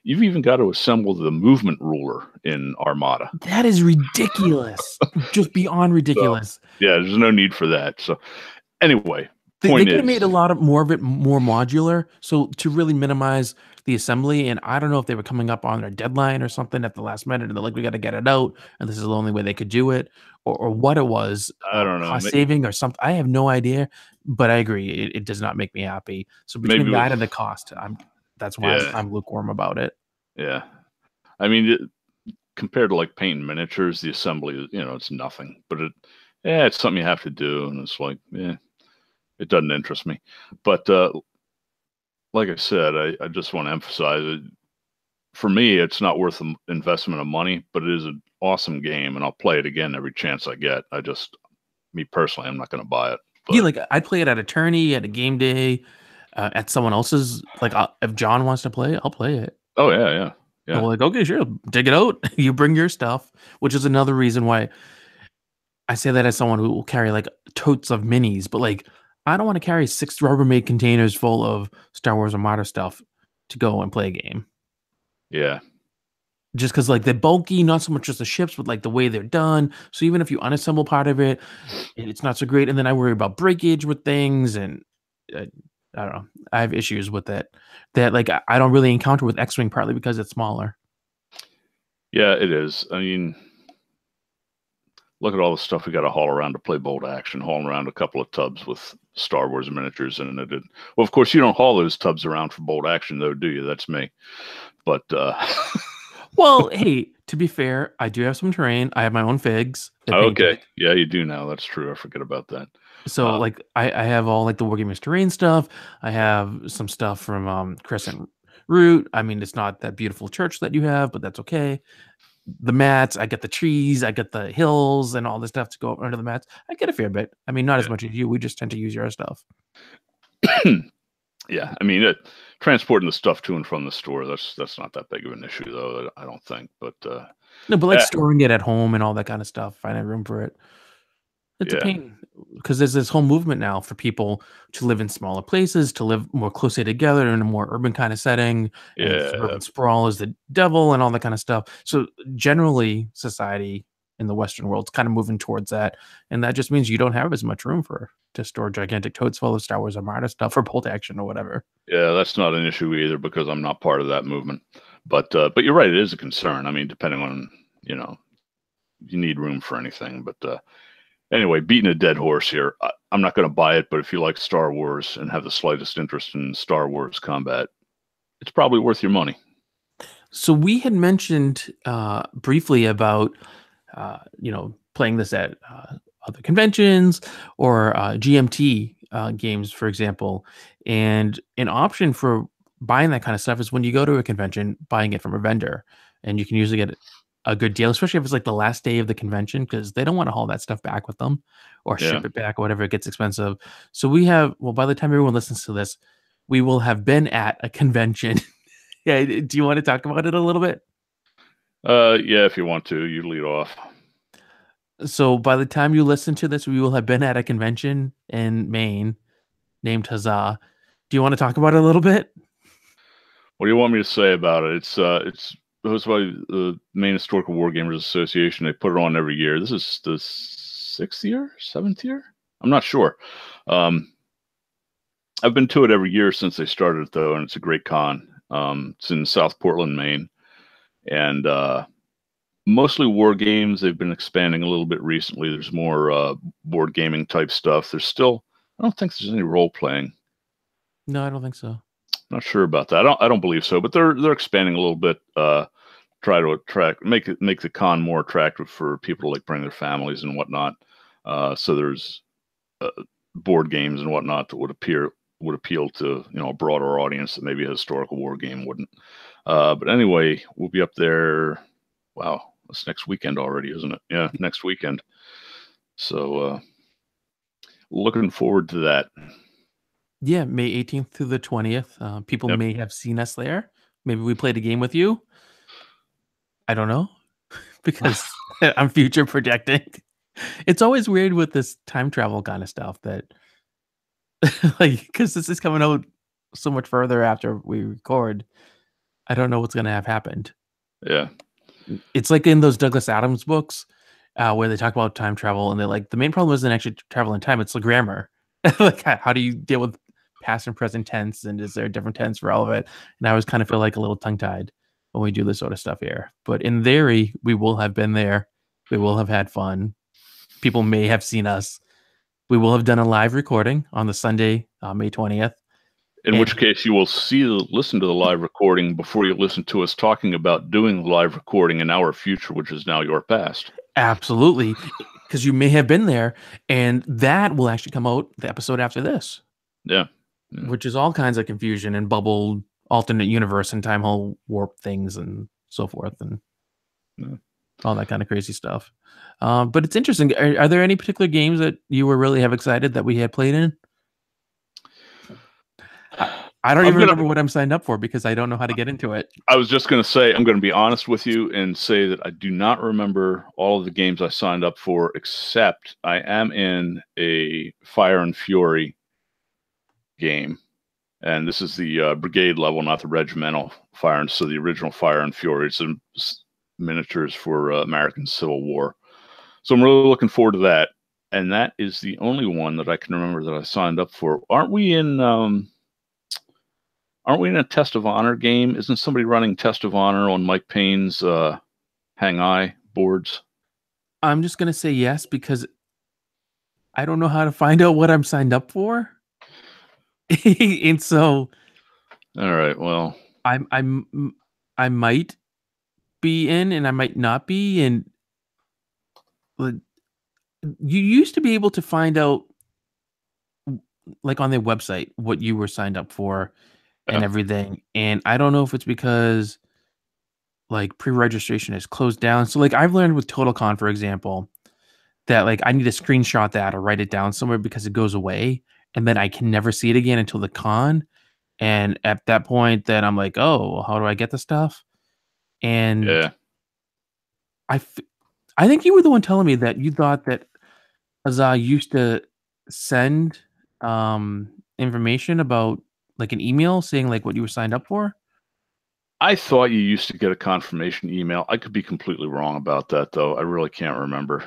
you've even got to assemble the movement ruler in Armada. that is ridiculous. Just beyond So ridiculous. yeah, there's no need for that. So anyway, They point could have made a is, lot of more of it more modular, so to really minimize the assembly. And I don't know if they were coming up on their deadline or something at the last minute, and they're like, "We got to get it out," and this is the only way they could do it, or what it was, I don't know, cost saving or something. I have no idea, but I agree, it does not make me happy. So between maybe that with and the cost, that's why yeah, I'm lukewarm about it. yeah. I mean, compared to like painting miniatures, the assembly, it's nothing. But it's something you have to do, and it's like, it doesn't interest me. But like I said, I just want to emphasize it. For me, it's not worth the investment of money, but it is an awesome game, and I'll play it again every chance I get. Me personally, I'm not going to buy it. Yeah, But like I'd play it at a tourney, at a game day, at someone else's. Like if John wants to play it, I'll play it. oh yeah, yeah, So yeah, like, okay, sure, dig it out. You bring your stuff, which is another reason why I say that as someone who will carry like totes of minis, but like I don't want to carry 6 Rubbermaid containers full of Star Wars Armada stuff to go and play a game. yeah, Just because like they're bulky, not so much just the ships, but like the way they're done. So even if you unassemble part of it, it's not so great. And then I worry about breakage with things, and uh, I don't know. I have issues with that. That like I don't really encounter with X-wing, partly because it's smaller. yeah. It is. I mean, look at all the stuff we got to haul around to play bolt action, hauling around a couple of tubs with Star Wars miniatures in it. Well, of course, you don't haul those tubs around for bolt action, though, do you? That's me. But Well, hey, to be fair, I do have some terrain. I have my own figs. They're painted. okay, yeah, you do now. That's true. I forget about that. So Uh, like I have all like the Wargaming terrain stuff. I have some stuff from Crescent Route. I mean, it's not that beautiful church that you have, but that's okay. The mats, I get the trees, I get the hills and all the stuff to go up under the mats. I get a fair bit. I mean, not as much as you. We just tend to use your stuff. yeah, yeah. I mean, transporting the stuff to and from the store, that's not that big of an issue, though. I don't think. But No, but like eh, storing it at home and all that kind of stuff, finding room for it. It's a yeah, pain because there's this whole movement now for people to live in smaller places, to live more closely together in a more urban kind of setting, and yeah, suburban sprawl is the devil and all that kind of stuff. So generally, society in the Western world is kind of moving towards that, and that just means you don't have as much room for to store gigantic totes full of Star Wars Armada stuff or bolt action or whatever. yeah. That's not an issue either because I'm not part of that movement. But you're right. It is a concern. I mean, depending on you need room for anything. But anyway, beating a dead horse here. I'm not going to buy it, but if you like Star Wars and have the slightest interest in Star Wars combat, it's probably worth your money. So we had mentioned briefly about playing this at other conventions or GMT games, for example. And an option for buying that kind of stuff is when you go to a convention, buying it from a vendor, and you can usually get a good deal, especially if it's like the last day of the convention, because they don't want to haul that stuff back with them or Yeah. ship it back or whatever. It gets expensive. So we have, well, by the time everyone listens to this, we will have been at a convention. Yeah. Do you want to talk about it a little bit? Yeah, if you want to, you lead off. So by the time you listen to this, we will have been at a convention in Maine named Huzzah. Do you want to talk about it a little bit? What do you want me to say about it? It's hosted by the Maine Historical Wargamers Association. They put it on every year. This is the 6th year, 7th year. I'm not sure. I've been to it every year since they started it, though, and it's a great con. It's in South Portland, Maine, and mostly war games. They've been expanding a little bit recently. There's more board gaming type stuff. I don't think there's any role playing. No, I don't think so. Not sure about that. I don't believe so, but they're expanding a little bit. Try to make the con more attractive for people to like bring their families and whatnot. So there's uh, board games and whatnot that would appeal to a broader audience that maybe a historical war game wouldn't. But anyway, we'll be up there. Wow, that's next weekend already, isn't it? Yeah, next weekend. So looking forward to that. Yeah, May 18th through the 20th. People Yep. may have seen us there. Maybe we played a game with you. I don't know because I'm future projecting. It's always weird with this time travel kind of stuff that, like, because this is coming out so much further after we record. I don't know what's going to have happened. Yeah. It's like in those Douglas Adams books where they talk about time travel and they're like, the main problem isn't actually travel in time, it's the grammar. Like, how do you deal with past and present tense? And is there a different tense for all of it? And I always kind of feel like a little tongue tied when we do this sort of stuff here. But in theory, we will have been there. We will have had fun. People may have seen us. We will have done a live recording on the Sunday, May 20th. In which case, you will listen to the live recording before you listen to us talking about doing the live recording in our future, which is now your past. Absolutely, because you may have been there, and that will actually come out the episode after this. Yeah. Which is all kinds of confusion and bubble, alternate universe and time hole warp things and so forth, and all that kind of crazy stuff. But it's interesting. Are there any particular games that you were really have excited that we had played in? I don't even remember what I'm signed up for because I don't know how to get into it. I was just going to say, I'm going to be honest with you and say that I do not remember all of the games I signed up for, except I am in a Fire and Fury game. And this is the brigade level, not the regimental Fire. And so the original Fire and Fury, it's miniatures for American Civil War. So I'm really looking forward to that. And that is the only one that I can remember that I signed up for. Aren't we in a Test of Honor game? Isn't somebody running Test of Honor on Mike Payne's Hang-I boards? I'm just going to say yes because I don't know how to find out what I'm signed up for. And so all right, well, I might be in and I might not be. And you used to be able to find out like on their website what you were signed up for and everything. And I don't know if it's because like pre-registration is closed down. So like I've learned with TotalCon, for example, that like I need to screenshot that or write it down somewhere because it goes away and then I can never see it again until the con. And at that point, then I'm like, oh, how do I get the stuff? And yeah. I think you were the one telling me that you thought that Huzzah used to send information about like an email saying like what you were signed up for. I thought you used to get a confirmation email. I could be completely wrong about that, though. I really can't remember.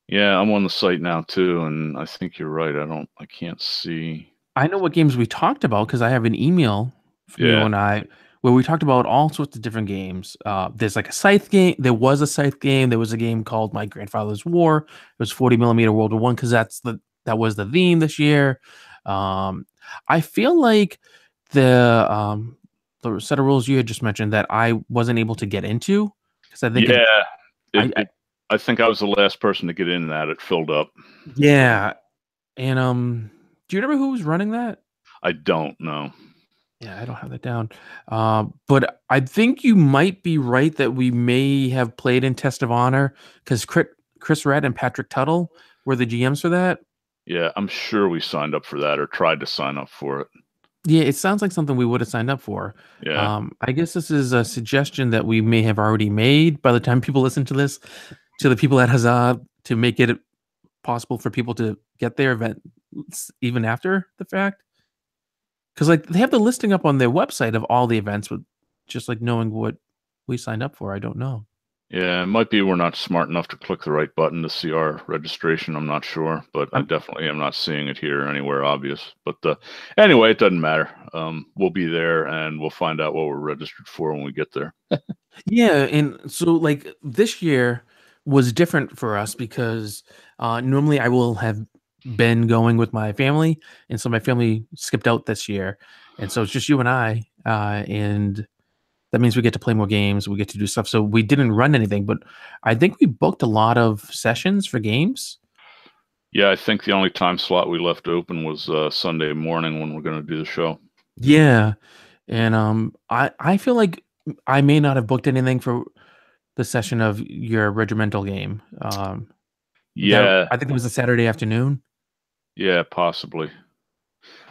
Yeah, I'm on the site now too, and I think you're right. I can't see. I know what games we talked about because I have an email from you and I where we talked about all sorts of different games. There's like a Scythe game. There was a Scythe game. There was a game called My Grandfather's War. It was 40mm World War I because that was the theme this year. I feel like the set of rules you had just mentioned that I wasn't able to get into because I think I think I was the last person to get in that. It filled up. Yeah, and do you remember who was running that? I don't know. Yeah, I don't have that down. But I think you might be right that we may have played in Test of Honor because Chris Redd and Patrick Tuttle were the GMs for that. Yeah, I'm sure we signed up for that or tried to sign up for it. Yeah, it sounds like something we would have signed up for. Yeah. I guess this is a suggestion that we may have already made by the time people listen to this, to the people at Huzzah, to make it possible for people to get their event even after the fact. Because like they have the listing up on their website of all the events, with just like knowing what we signed up for. I don't know. Yeah, it might be we're not smart enough to click the right button to see our registration. I'm not sure, but I definitely am not seeing it here anywhere obvious. But anyway, it doesn't matter. We'll be there and we'll find out what we're registered for when we get there. Yeah, and so like this year was different for us because normally I will have been going with my family, and so my family skipped out this year, and so it's just you and I, and that means we get to play more games, we get to do stuff. So we didn't run anything, but I think we booked a lot of sessions for games. Yeah, I think the only time slot we left open was Sunday morning when we're going to do the show. Yeah, and I feel like I may not have booked anything for the session of your regimental game. That Yeah, I think it was a Saturday afternoon. yeah, possibly.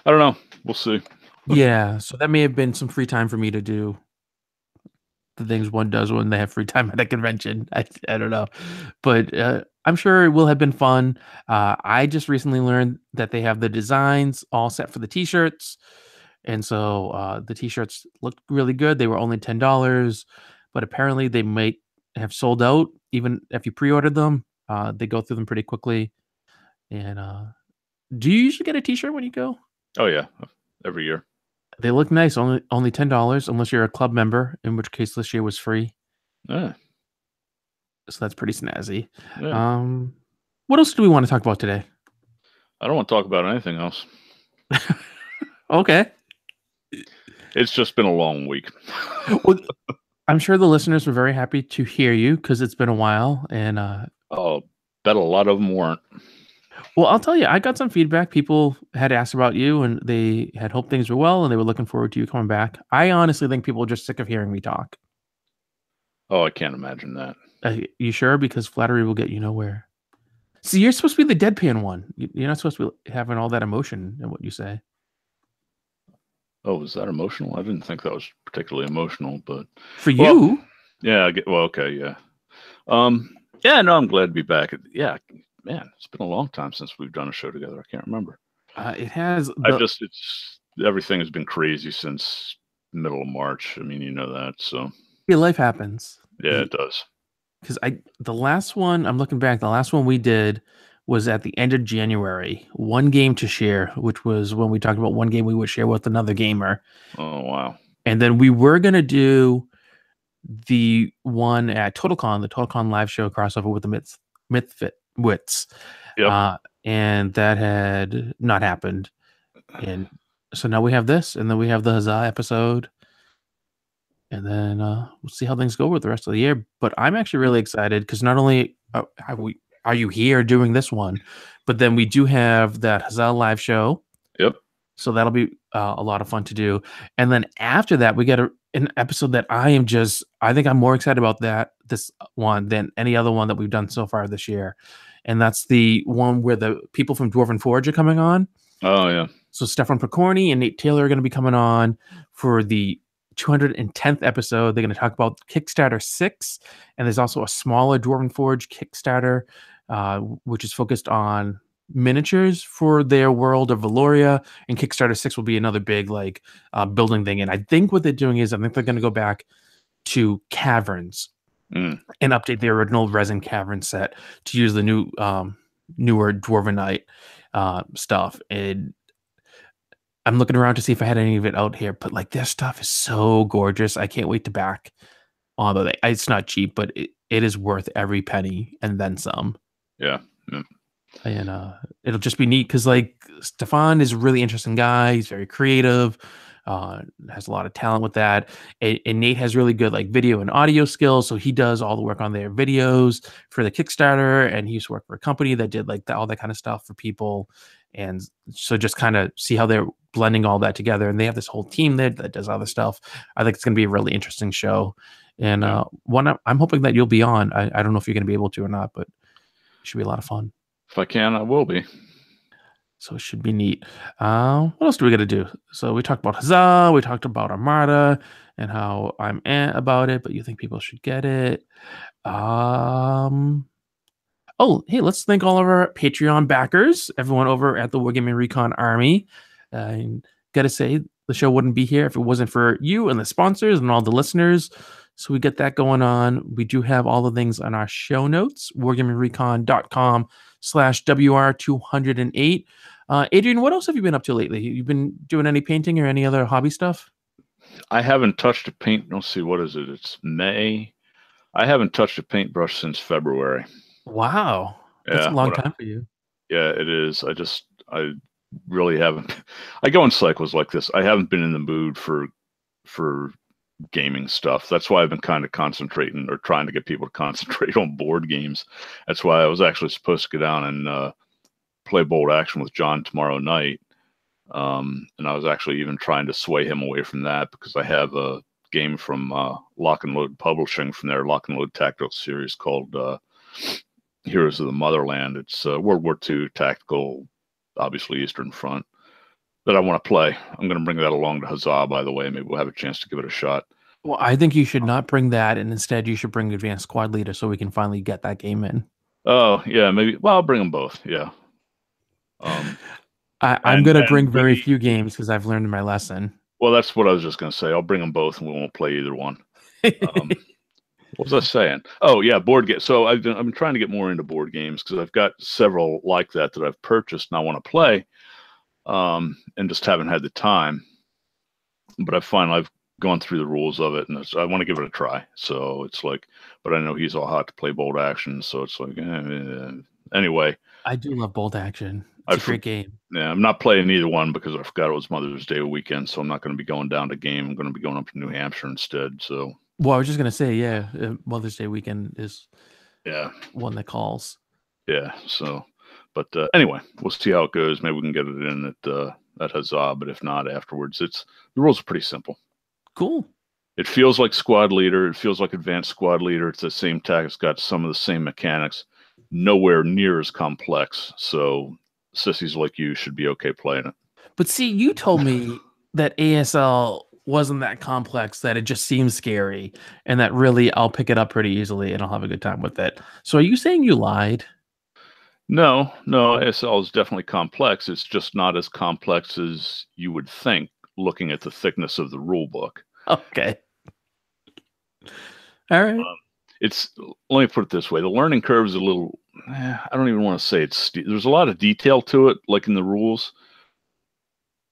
I don't know. We'll see. Yeah, so that may have been some free time for me to do the things one does when they have free time at a convention. I don't know, but I'm sure it will have been fun. I just recently learned that they have the designs all set for the t-shirts, and so the t-shirts looked really good. They were only $10, but apparently they might have sold out even if you pre-ordered them. They go through them pretty quickly. And do you usually get a t-shirt when you go? Oh yeah, every year. They look nice. Only $10 unless you're a club member, in which case this year was free. Yeah, So that's pretty snazzy. yeah. Um, what else do we want to talk about today? I don't want to talk about anything else. Okay. It's just been a long week. Well, I'm sure the listeners were very happy to hear you because it's been a while. And Oh, bet a lot of them weren't. well, I'll tell you, I got some feedback. People had asked about you and they had hoped things were well and they were looking forward to you coming back. I honestly think people are just sick of hearing me talk. Oh, I can't imagine that. You sure? Because flattery will get you nowhere. See, you're supposed to be the deadpan one. You're not supposed to be having all that emotion in what you say. Oh, was that emotional? I didn't think that was particularly emotional, but For well, you, yeah. Well, okay, yeah. Yeah. No, I'm glad to be back. Yeah, man, it's been a long time since we've done a show together. I can't remember. it has I've the just it's everything has been crazy since middle of March. I mean, you know that. So yeah, life happens. yeah, it does. Because I the last one I'm looking back, the last one we did was at the end of January. One game to share, which was when we talked about one game we would share with another gamer, Oh wow. and then we were gonna do the one at TotalCon, the TotalCon live show crossover with the Myth Wits, Yep. and that had not happened. And so now we have this, and then we have the Huzzah episode, and then we'll see how things go with the rest of the year. But I'm actually really excited because not only are you here doing this one, but then we do have that Huzzah live show. Yep. So that'll be a lot of fun to do. And then after that, we get an episode that I think I'm more excited about this one than any other one that we've done so far this year. And that's the one where the people from Dwarven Forge are coming on. Oh yeah. So Stefan Picorni and Nate Taylor are going to be coming on for the 210th episode. They're going to talk about Kickstarter 6, and there's also a smaller Dwarven Forge Kickstarter, which is focused on miniatures for their world of Valoria, and Kickstarter 6 will be another big building thing. And I think what they're doing is I think they're going to go back to caverns and update the original resin cavern set to use the newer Dwarvenite stuff. And I'm looking around to see if I had any of it out here, but their stuff is so gorgeous. I can't wait to back. Although it's not cheap, but it is worth every penny and then some. Yeah. Yeah. And it'll just be neat because Stefan is a really interesting guy. He's very creative, has a lot of talent with that. And Nate has really good video and audio skills, so he does all the work on their videos for the Kickstarter. And he used to work for a company that did all that kind of stuff for people. And so just kind of see how they're blending all that together. And they have this whole team there that does other stuff. I think it's going to be a really interesting show. And one I'm hoping that you'll be on. I don't know if you're going to be able to or not, but it should be a lot of fun. If I can, I will be. So it should be neat. What else do we got to do? So we talked about Huzzah, we talked about Armada, and how I'm about it, but you think people should get it. Oh, hey, let's thank all of our Patreon backers, everyone over at the Wargaming Recon Army. And gotta say, the show wouldn't be here if it wasn't for you and the sponsors and all the listeners. So we get that going on. We do have all the things on our show notes, wargamingrecon.com/WR208. Adrian, what else have you been up to lately? You've been doing any painting or any other hobby stuff? I haven't touched a paint. Let's see, what is it? It's May. I haven't touched a paintbrush since February. Wow. That's a long time for you. Yeah, it is. I really haven't. I go in cycles like this. I haven't been in the mood for gaming stuff. That's why I've been kind of concentrating or trying to get people to concentrate on board games. That's why I was actually supposed to go down and play Bold Action with John tomorrow night. And I was actually even trying to sway him away from that because I have a game from Lock and Load Publishing from their Lock and Load Tactical series called Heroes of the Motherland. It's World War II tactical, obviously Eastern Front, that I want to play. I'm going to bring that along to Huzzah, by the way. Maybe we'll have a chance to give it a shot. Well, I think you should not bring that, and instead you should bring Advanced Squad Leader so we can finally get that game in. Oh, yeah, maybe. Well, I'll bring them both. Yeah. I'm going to bring very few games because I've learned my lesson. Well, that's what I was just going to say. I'll bring them both, and we won't play either one. What was I saying? Oh, yeah, board game. So I've been trying to get more into board games because I've got several like that I've purchased and I want to play, and just haven't had the time. But I've gone through the rules of it, and I want to give it a try. So it's like, but I know he's all hot to play Bold Action, so it's like, anyway. I do love Bold Action. It's a great game. Yeah, I'm not playing either one because I forgot it was Mother's Day weekend, so I'm not going to be going down to game. I'm going to be going up to New Hampshire instead. So. Well, I was just going to say, yeah, Mother's Day weekend is one that calls. Yeah, so, but anyway, we'll see how it goes. Maybe we can get it in at Huzzah, but if not, afterwards, the rules are pretty simple. Cool. It feels like Squad Leader. It feels like Advanced Squad Leader. It's the same tactics. It's got some of the same mechanics. Nowhere near as complex. So sissies like you should be okay playing it. But see, you told me that ASL wasn't that complex, that it just seems scary, and that really I'll pick it up pretty easily and I'll have a good time with it. So are you saying you lied? No, ASL is definitely complex. It's just not as complex as you would think looking at the thickness of the rule book. Okay. All right. Let me put it this way. The learning curve is a little, I don't even want to say there's a lot of detail to it, like in the rules.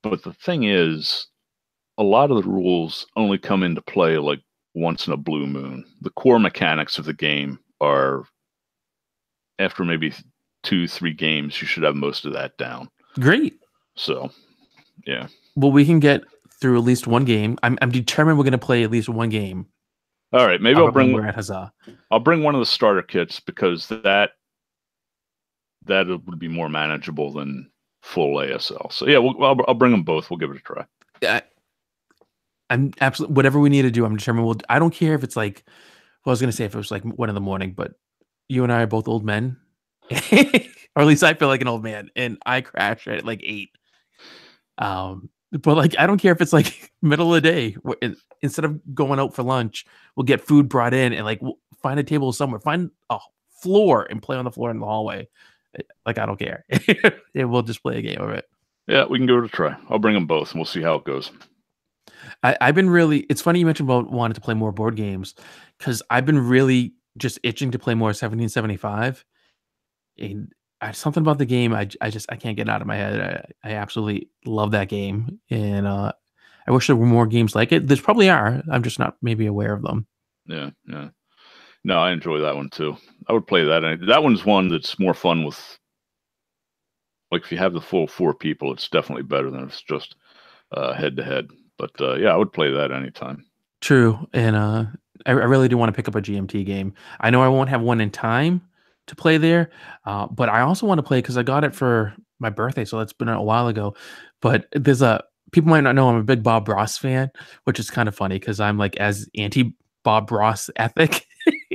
But the thing is, a lot of the rules only come into play like once in a blue moon. The core mechanics of the game are, after maybe 2-3 games, you should have most of that down. Great. So, yeah. Well, we can get through at least one game. I'm determined we're going to play at least one game. All right, maybe I'll bring one of the starter kits because that would be more manageable than full ASL. So yeah, I'll bring them both. We'll give it a try. I'm absolutely whatever we need to do. I'm determined. I don't care if it's like. Well, I was gonna say if it was like 1 a.m, but you and I are both old men, or at least I feel like an old man, and I crash at like 8. But like I don't care if it's like middle of the day. Instead of going out for lunch, we'll get food brought in and like we'll find a table somewhere, find a floor and play on the floor in the hallway. Like I don't care. We'll just play a game of it. Yeah, we can give it a try. I'll bring them both and we'll see how it goes. I've been really. It's funny you mentioned about wanting to play more board games because I've been really just itching to play more 1775. And something about the game I can't get out of my head. I absolutely love that game, and I wish there were more games like it. There probably are. I'm just not maybe aware of them. Yeah. No, I enjoy that one too. I would play that. That one's one that's more fun with, like, if you have the full 4 people, it's definitely better than if it's just head to head. But yeah, I would play that anytime. True, and I really do want to pick up a GMT game. I know I won't have one in time to play there, but I also want to play because I got it for my birthday, so that's been a while ago. But people might not know I'm a big Bob Ross fan, which is kind of funny because I'm like as anti Bob Ross ethic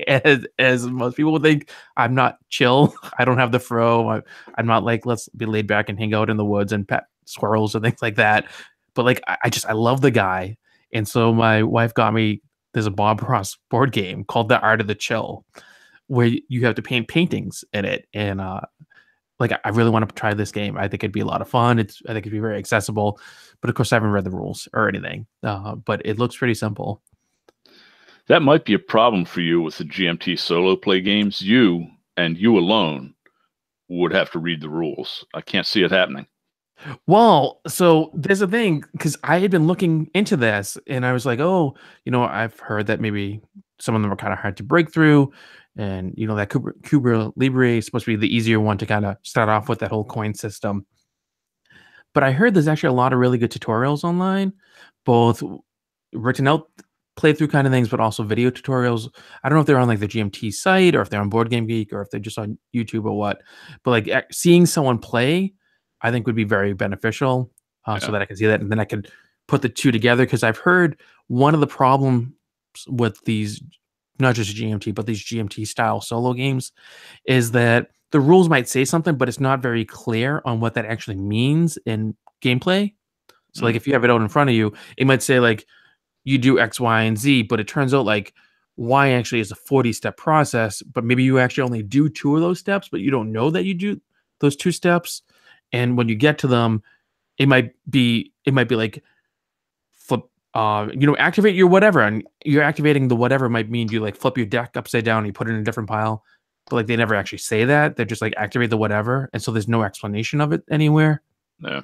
as most people would think. I'm not chill. I don't have the fro. I'm not like let's be laid back and hang out in the woods and pet squirrels and things like that. But like I love the guy, and so my wife got me. There's a Bob Ross board game called The Art of the Chill, where you have to paint paintings in it, and like I really want to try this game. I think it'd be a lot of fun. I think it'd be very accessible, but of course I haven't read the rules or anything. But it looks pretty simple. That might be a problem for you with the GMT solo play games. You and you alone would have to read the rules. I can't see it happening. Well, so there's a thing because I had been looking into this and I was like, oh, I've heard that maybe some of them are kind of hard to break through. And that Cuba Libre is supposed to be the easier one to kind of start off with, that whole coin system. But I heard there's actually a lot of really good tutorials online, both written out playthrough kind of things, but also video tutorials. I don't know if they're on like the GMT site or if they're on Board Game Geek or if they're just on YouTube or what. But like seeing someone play, I think would be very beneficial, so that I can see that and then I could put the two together. Because I've heard one of the problems with these, not just GMT, but these GMT style solo games, is that the rules might say something, but it's not very clear on what that actually means in gameplay. So like if you have it out in front of you, it might say like you do X, Y, and Z, but it turns out like Y actually is a 40-step process, but maybe you actually only do 2 of those steps, but you don't know that you do those 2 steps. And when you get to them, it might be like flip, activate your whatever, and you're activating the whatever might mean you like flip your deck upside down and you put it in a different pile. But like they never actually say that. They're just like activate the whatever, and so there's no explanation of it anywhere. Yeah.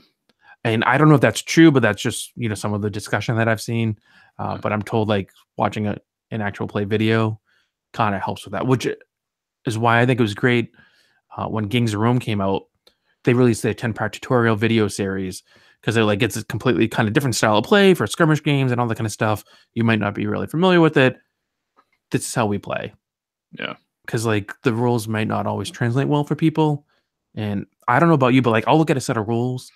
And I don't know if that's true, but that's just some of the discussion that I've seen. But I'm told like watching an actual play video kind of helps with that, which is why I think it was great when Gangs of Rome came out. They released their 10-part tutorial video series because they're like, it's a completely kind of different style of play for skirmish games and all that kind of stuff. You might not be really familiar with it. This is how we play. Yeah. Because like the rules might not always translate well for people. And I don't know about you, but like I'll look at a set of rules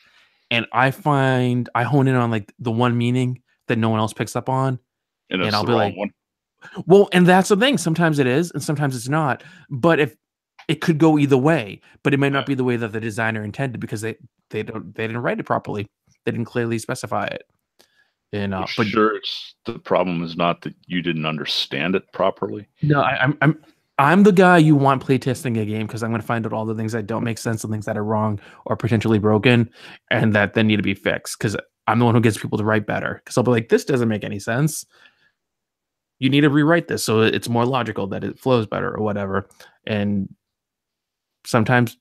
and I hone in on like the one meaning that no one else picks up on. And I'll be like, one. well, and that's the thing. Sometimes it is, and sometimes it's not. But if it could go either way, but it might not be the way that the designer intended because they didn't write it properly. They didn't clearly specify it. And but sure, it's the problem is not that you didn't understand it properly. No, I'm the guy you want playtesting a game because I'm going to find out all the things that don't make sense and things that are wrong or potentially broken, and that then need to be fixed. Because I'm the one who gets people to write better. Because I'll be like, this doesn't make any sense. You need to rewrite this so it's more logical, that it flows better or whatever. And sometimes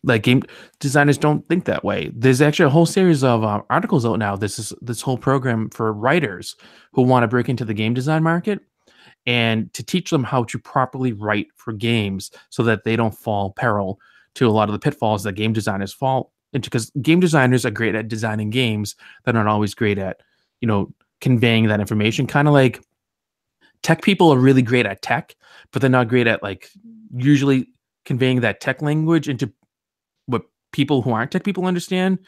like game designers don't think that way. There's actually a whole series of articles out now. This whole program for writers who want to break into the game design market and to teach them how to properly write for games so that they don't fall peril to a lot of the pitfalls that game designers fall into. Because game designers are great at designing games. They're not always great at, conveying that information. Kind of like tech people are really great at tech, but they're not great at like usually conveying that tech language into what people who aren't tech people understand.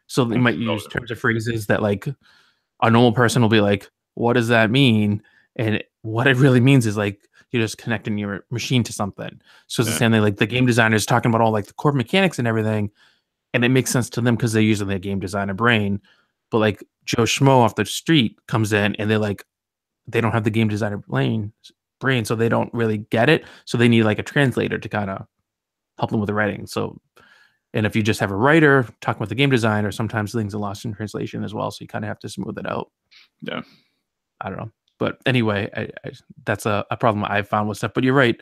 So they might use terms or phrases that like a normal person will be like, what does that mean? And what it really means is like you're just connecting your machine to something. So it's the same thing, like the game designer is talking about all like the core mechanics and everything, and it makes sense to them because they're using their game designer brain. But like Joe Schmo off the street comes in and they're like, they don't have the game designer brain, so they don't really get it. So they need like a translator to kind of help them with the writing. So, and if you just have a writer talking with the game designer, sometimes things are lost in translation as well. So you kind of have to smooth it out. Yeah. I don't know. But anyway, that's a problem I've found with stuff. But you're right.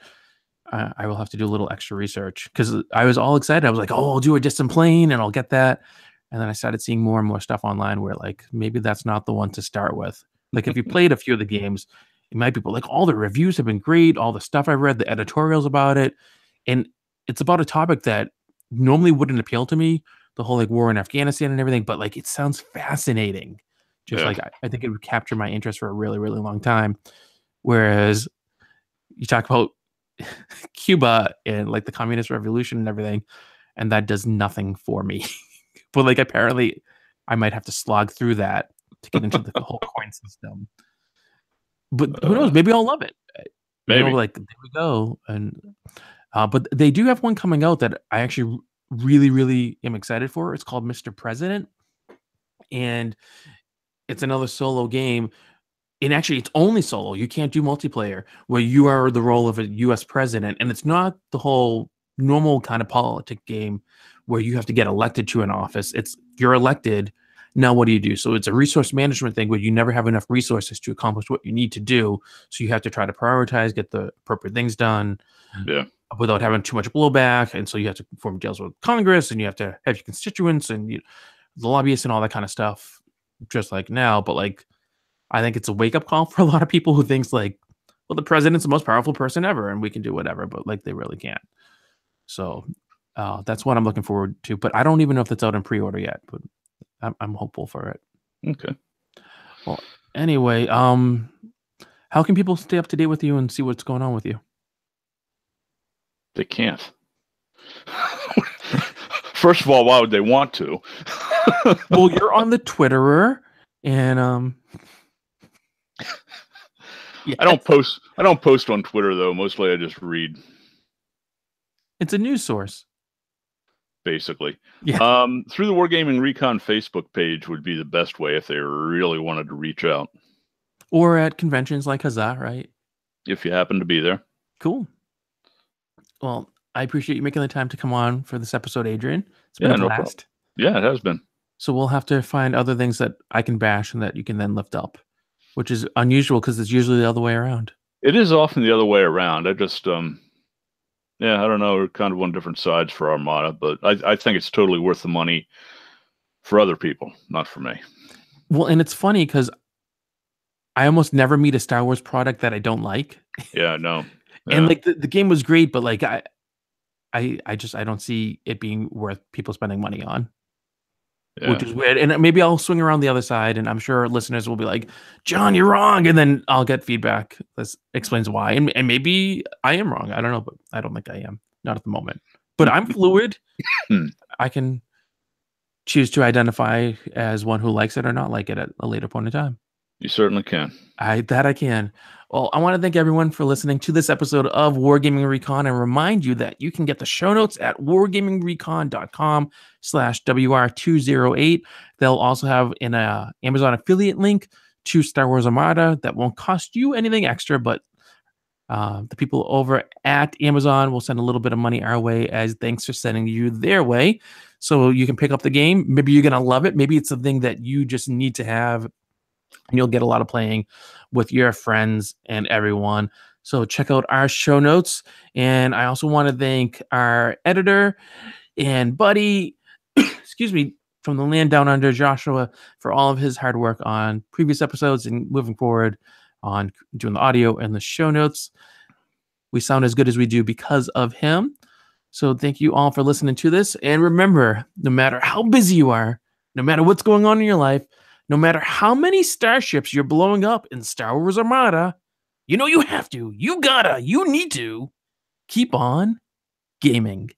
I will have to do a little extra research because I was all excited. I was like, oh, I'll do a distant plane and I'll get that. And then I started seeing more and more stuff online where like, maybe that's not the one to start with. Like if you played a few of the games, it might be like all the reviews have been great. All the stuff I read, the editorials about it. And it's about a topic that normally wouldn't appeal to me, the whole like war in Afghanistan and everything, but like it sounds fascinating. Just like I think it would capture my interest for a really, really long time. Whereas you talk about Cuba and like the communist revolution and everything, and that does nothing for me. But like apparently I might have to slog through that to get into the whole coin system. But who knows? Maybe I'll love it. Maybe. Like there we go. And but they do have one coming out that I actually really, really am excited for. It's called Mr. President. And it's another solo game. And actually, it's only solo. You can't do multiplayer where you are the role of a U.S. president. And it's not the whole normal kind of politic game where you have to get elected to an office. It's you're elected. Now, what do you do? So it's a resource management thing where you never have enough resources to accomplish what you need to do. So you have to try to prioritize, get the appropriate things done without having too much blowback. And so you have to form deals with Congress and you have to have your constituents and the lobbyists and all that kind of stuff, just like now. But like, I think it's a wake up call for a lot of people who thinks like well, the president's the most powerful person ever, and we can do whatever, but like they really can't. So that's what I'm looking forward to. But I don't even know if that's out in pre-order yet. But I'm hopeful for it. Okay. Well, anyway, how can people stay up to date with you and see what's going on with you? They can't. First of all, why would they want to? Well, you're on the Twitterer, and yeah. I don't post on Twitter though. Mostly I just read. It's a news source. Basically. Yeah. Through the Wargaming Recon Facebook page would be the best way if they really wanted to reach out. Or at conventions like Huzzah, right? If you happen to be there. Cool. Well, I appreciate you making the time to come on for this episode, Adrian. It's been a blast. Yeah, it has been. So we'll have to find other things that I can bash and that you can then lift up, which is unusual because it's usually the other way around. It is often the other way around. I just, I don't know. We're kind of on different sides for Armada, but I think it's totally worth the money for other people, not for me. Well, and it's funny because I almost never meet a Star Wars product that I don't like. Yeah, no. Yeah. And like the game was great, but like I don't see it being worth people spending money on. Yeah. Which is weird. And maybe I'll swing around the other side, and I'm sure listeners will be like, John, you're wrong. And then I'll get feedback that explains why. And maybe I am wrong. I don't know, but I don't think I am. Not at the moment. But I'm fluid. I can choose to identify as one who likes it or not like it at a later point in time. You certainly can. I can. Well, I want to thank everyone for listening to this episode of Wargaming Recon and remind you that you can get the show notes at wargamingrecon.com/WR208. They'll also have an Amazon affiliate link to Star Wars Armada that won't cost you anything extra, but the people over at Amazon will send a little bit of money our way as thanks for sending you their way. So you can pick up the game. Maybe you're going to love it. Maybe it's something that you just need to have, and you'll get a lot of playing with your friends and everyone. So check out our show notes. And I also want to thank our editor and buddy, excuse me, from the land down under, Joshua, for all of his hard work on previous episodes and moving forward on doing the audio and the show notes. We sound as good as we do because of him. So thank you all for listening to this. And remember, no matter how busy you are, no matter what's going on in your life, no matter how many starships you're blowing up in Star Wars Armada, you know you have to, you gotta, you need to keep on gaming.